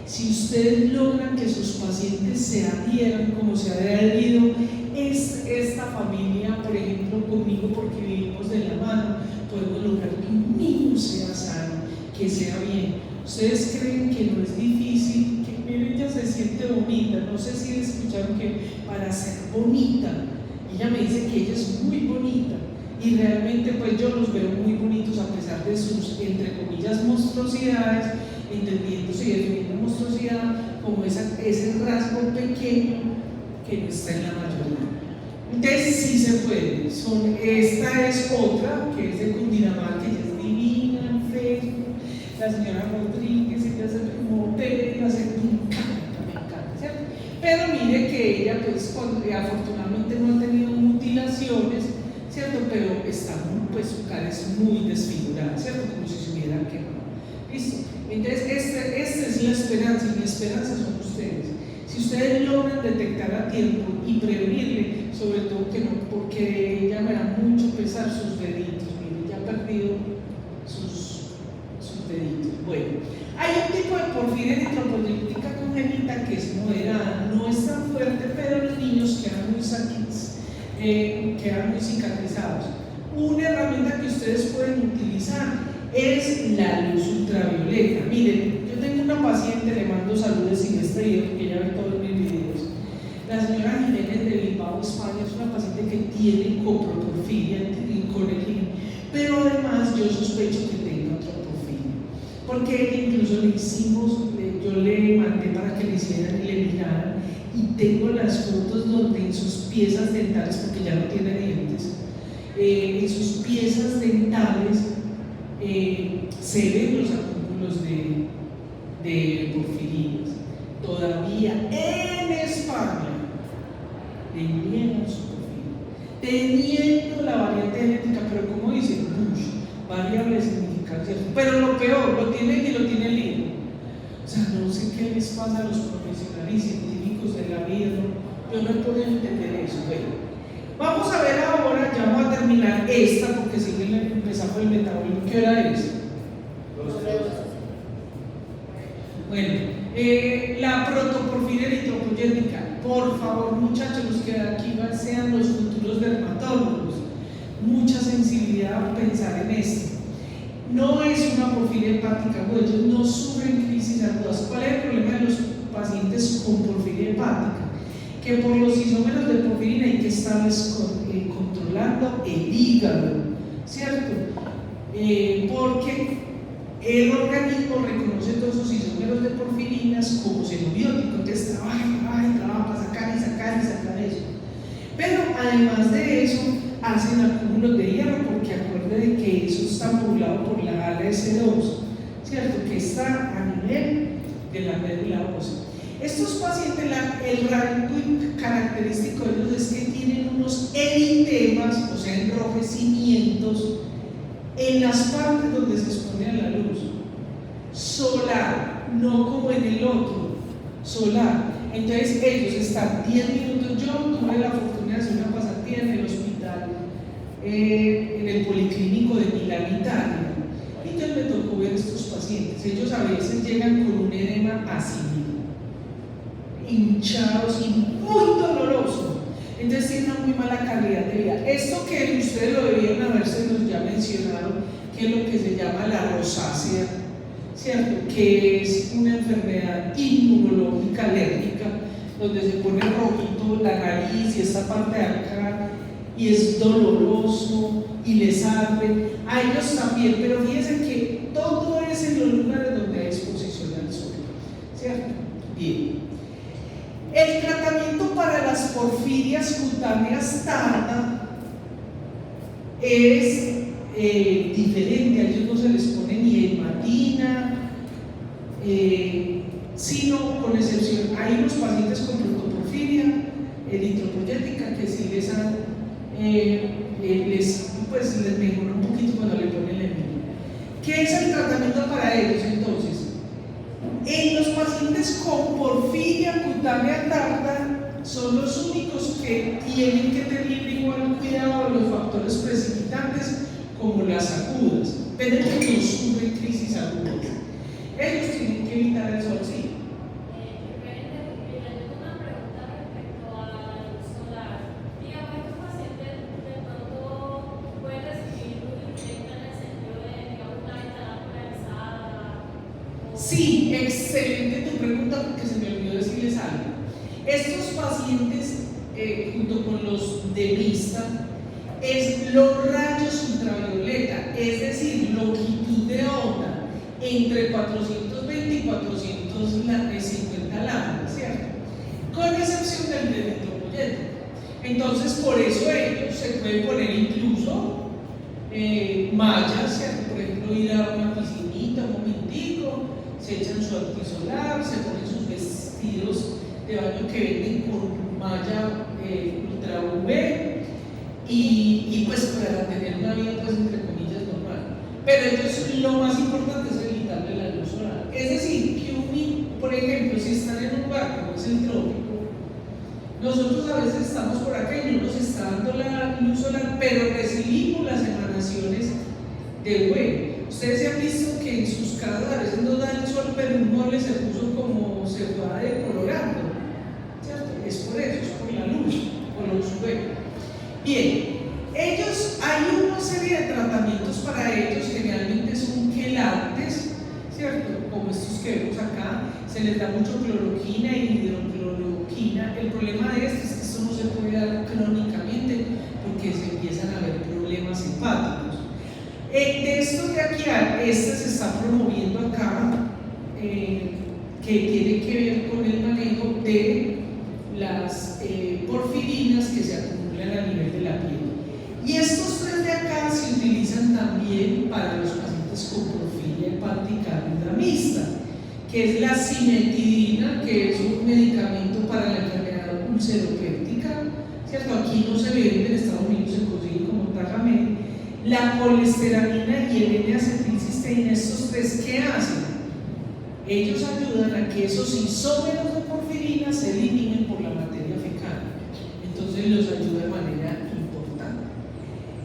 Si ustedes logran que sus pacientes se adhieran como se ha adherido esta familia, por ejemplo, conmigo, porque vivimos de la mano, podemos lograr que un niño sea sano, que sea bien. ¿Ustedes creen que no es difícil? Que miren, ella se siente bonita. No sé si escucharon que para ser bonita, ella me dice que ella es muy bonita. Y realmente pues yo los veo muy bonitos a pesar de sus, entre comillas, monstruosidades, entendiéndose y definiendo monstruosidad como ese rasgo pequeño que no está en la mayoría. Entonces sí se puede. Esta es otra que es de Cundinamarca, que ella es divina en Facebook, la señora Rodríguez, ella se como Pérez, me encanta, ¿cierto? Pero mire que ella pues afortunadamente no ha tenido mutilaciones, ¿cierto? Pero pues su cara es muy desfigurada, ¿cierto? Como si se hubiera quemado. ¿Listo? Entonces, esta es la esperanza, y mi esperanza son ustedes. Si ustedes logran detectar a tiempo y prevenirle, sobre todo que no, porque ella me da mucho pesar sus deditos, mire, ya ha perdido sus deditos. Bueno, hay un tipo de porfiria eritropoyética congénita que es moderada, no es tan fuerte, pero los niños quedan muy cicatrizados. Una herramienta que ustedes pueden utilizar es la luz ultravioleta. Miren, yo tengo una paciente, le mando saludos sin este video porque ella ve todos mis videos. La señora Jiménez de Bilbao, España, es una paciente que tiene coproporfiria en conejillo, pero además yo sospecho que tenga otra porfiria, porque incluso yo le mandé para que le hicieran y le miraran, y tengo las fotos donde en sus piezas dentales, porque ya no tiene dientes, en sus piezas dentales se ven los acúmulos de porfirinas. Todavía en España tenían su porfiria, teniendo la variante genética, pero como dice Bush, variable significa cierto. Pero lo peor, lo tienen y lo tienen libre. O sea, no sé qué les pasa a los profesionales y científicos de la vida, yo no he podido entender eso. Bueno, vamos a ver ahora, ya vamos a terminar esta porque sigue empezando el metabolismo. ¿Qué hora es? Bueno, la protoporfiria eritropoyética. Por favor, muchachos, los que de aquí sean los futuros dermatólogos, mucha sensibilidad a pensar en esto. No es una porfiria hepática, pues ellos no sufren crisis agudas. ¿Cuál es el problema de los pacientes con porfiria hepática? Que por los isómeros de porfirina hay que estarles controlando el hígado, ¿cierto? Porque el organismo reconoce todos esos isómeros de porfirinas como xenobióticos, entonces trabaja para sacar eso. Pero además de eso, hacen acúmulos de hierro, porque acuérdense de que eso está poblado por la ALS2, ¿cierto? Que está a nivel de la médula ósea. Estos pacientes, el rasgo característico de ellos es que tienen unos eritemas, o sea, enrojecimientos en las partes donde se expone a la luz solar, no como en el otro, solar. Entonces ellos están 10 minutos. Yo tuve la fortuna de hacer una pasantía en el hospital, en el Policlínico de Milán, Italia, y entonces me tocó ver estos pacientes. Ellos a veces llegan con un edema así, hinchados y muy doloroso, entonces tienen una muy mala calidad de vida. Esto que ustedes lo debían haberse ya mencionado, que es lo que se llama la rosácea, ¿cierto? Que es una enfermedad inmunológica alérgica, donde se pone rojito la nariz y esta parte de acá, y es doloroso y les arde. A ellos también, pero fíjense que todo es en los lugares donde hay exposición al sol, ¿cierto? Bien. El tratamiento para las porfirias cutáneas tarda es diferente. A ellos no se les pone ni hematina, sino con excepción, hay unos pacientes con protoporfiria, eritropoyética, que sí les han, les mejora un poquito cuando le ponen el enemigo. ¿Qué es el tratamiento para ellos entonces? En los pacientes con porfiria cutánea tarda son los únicos que tienen que tener igual cuidado de los factores precipitantes como las agudas, pero que no sufren crisis agudas. Ellos tienen que evitar el sol, sí. Sí, excelente tu pregunta porque se me olvidó decirles algo. Estos pacientes, junto con los de vista, es los rayos ultravioleta, es decir, longitud de onda entre 420 y 450 lámparas, ¿cierto? Con excepción del eritropoyético. Entonces, por eso ellos se pueden poner incluso mallas, ¿cierto? Por ejemplo, ir a una piscinita un momentico, se echan su antisolar, se ponen sus vestidos de baño que venden con malla ultra UV y pues para tener una vida pues entre comillas normal. Pero ellos lo más importante es evitarle la luz solar. Es decir, que por ejemplo, si están en un lugar como es el trópico, nosotros a veces estamos por acá y no nos está dando la luz solar, pero recibimos las emanaciones de UV. Ustedes se han visto que en sus casas a veces no da el sol, pero un mueble se puso como se va decolorando, ¿cierto? Es por eso, es por la luz, por los UV. Bien, hay una serie de tratamientos para ellos, generalmente son quelantes, ¿cierto? Como estos que vemos acá, se les da mucho cloroquina y hidrocloroquina. El problema de esto es que esto no se puede dar crónicamente porque se empiezan a ver problemas hepáticos. De estos de aquí, este se está promoviendo acá, que tiene que ver con el manejo de las porfirinas que se acumulan a nivel de la piel. Y estos tres de acá se utilizan también para los pacientes con porfiria hepática aguda mixta, que es la cimetidina, que es un medicamento para la enfermedad ulceropéptica, ¿cierto? Aquí no se vende, en Estados Unidos se consigue como Tagamet. La colesteramina y el N-acetilcisteína, estos tres, ¿qué hacen? Ellos ayudan a que esos isómeros de porfirina se eliminen por la materia fecal. Entonces los ayuda de manera importante.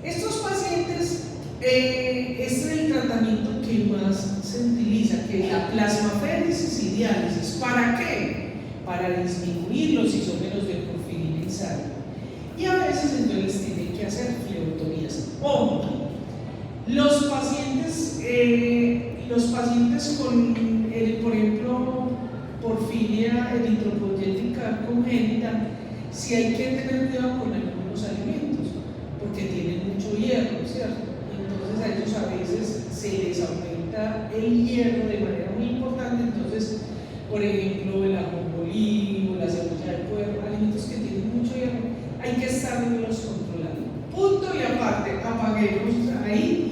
Estos pacientes, este es el tratamiento que más se utiliza, que es la plasmaféresis y diálisis. ¿Para qué? Para disminuir los isómeros de porfirina en sangre. Y a veces entonces tienen que hacer flebotomías. O los pacientes con, por ejemplo, porfiria eritropoyética congénita, sí hay que tener cuidado con algunos alimentos, porque tienen mucho hierro, ¿cierto? Entonces a ellos a veces se les aumenta el hierro de manera muy importante. Entonces, por ejemplo, el ajonjolí o la cebolla de puerro, alimentos que tienen mucho hierro, hay que estarlos controlando. Punto y aparte, apaguemos ahí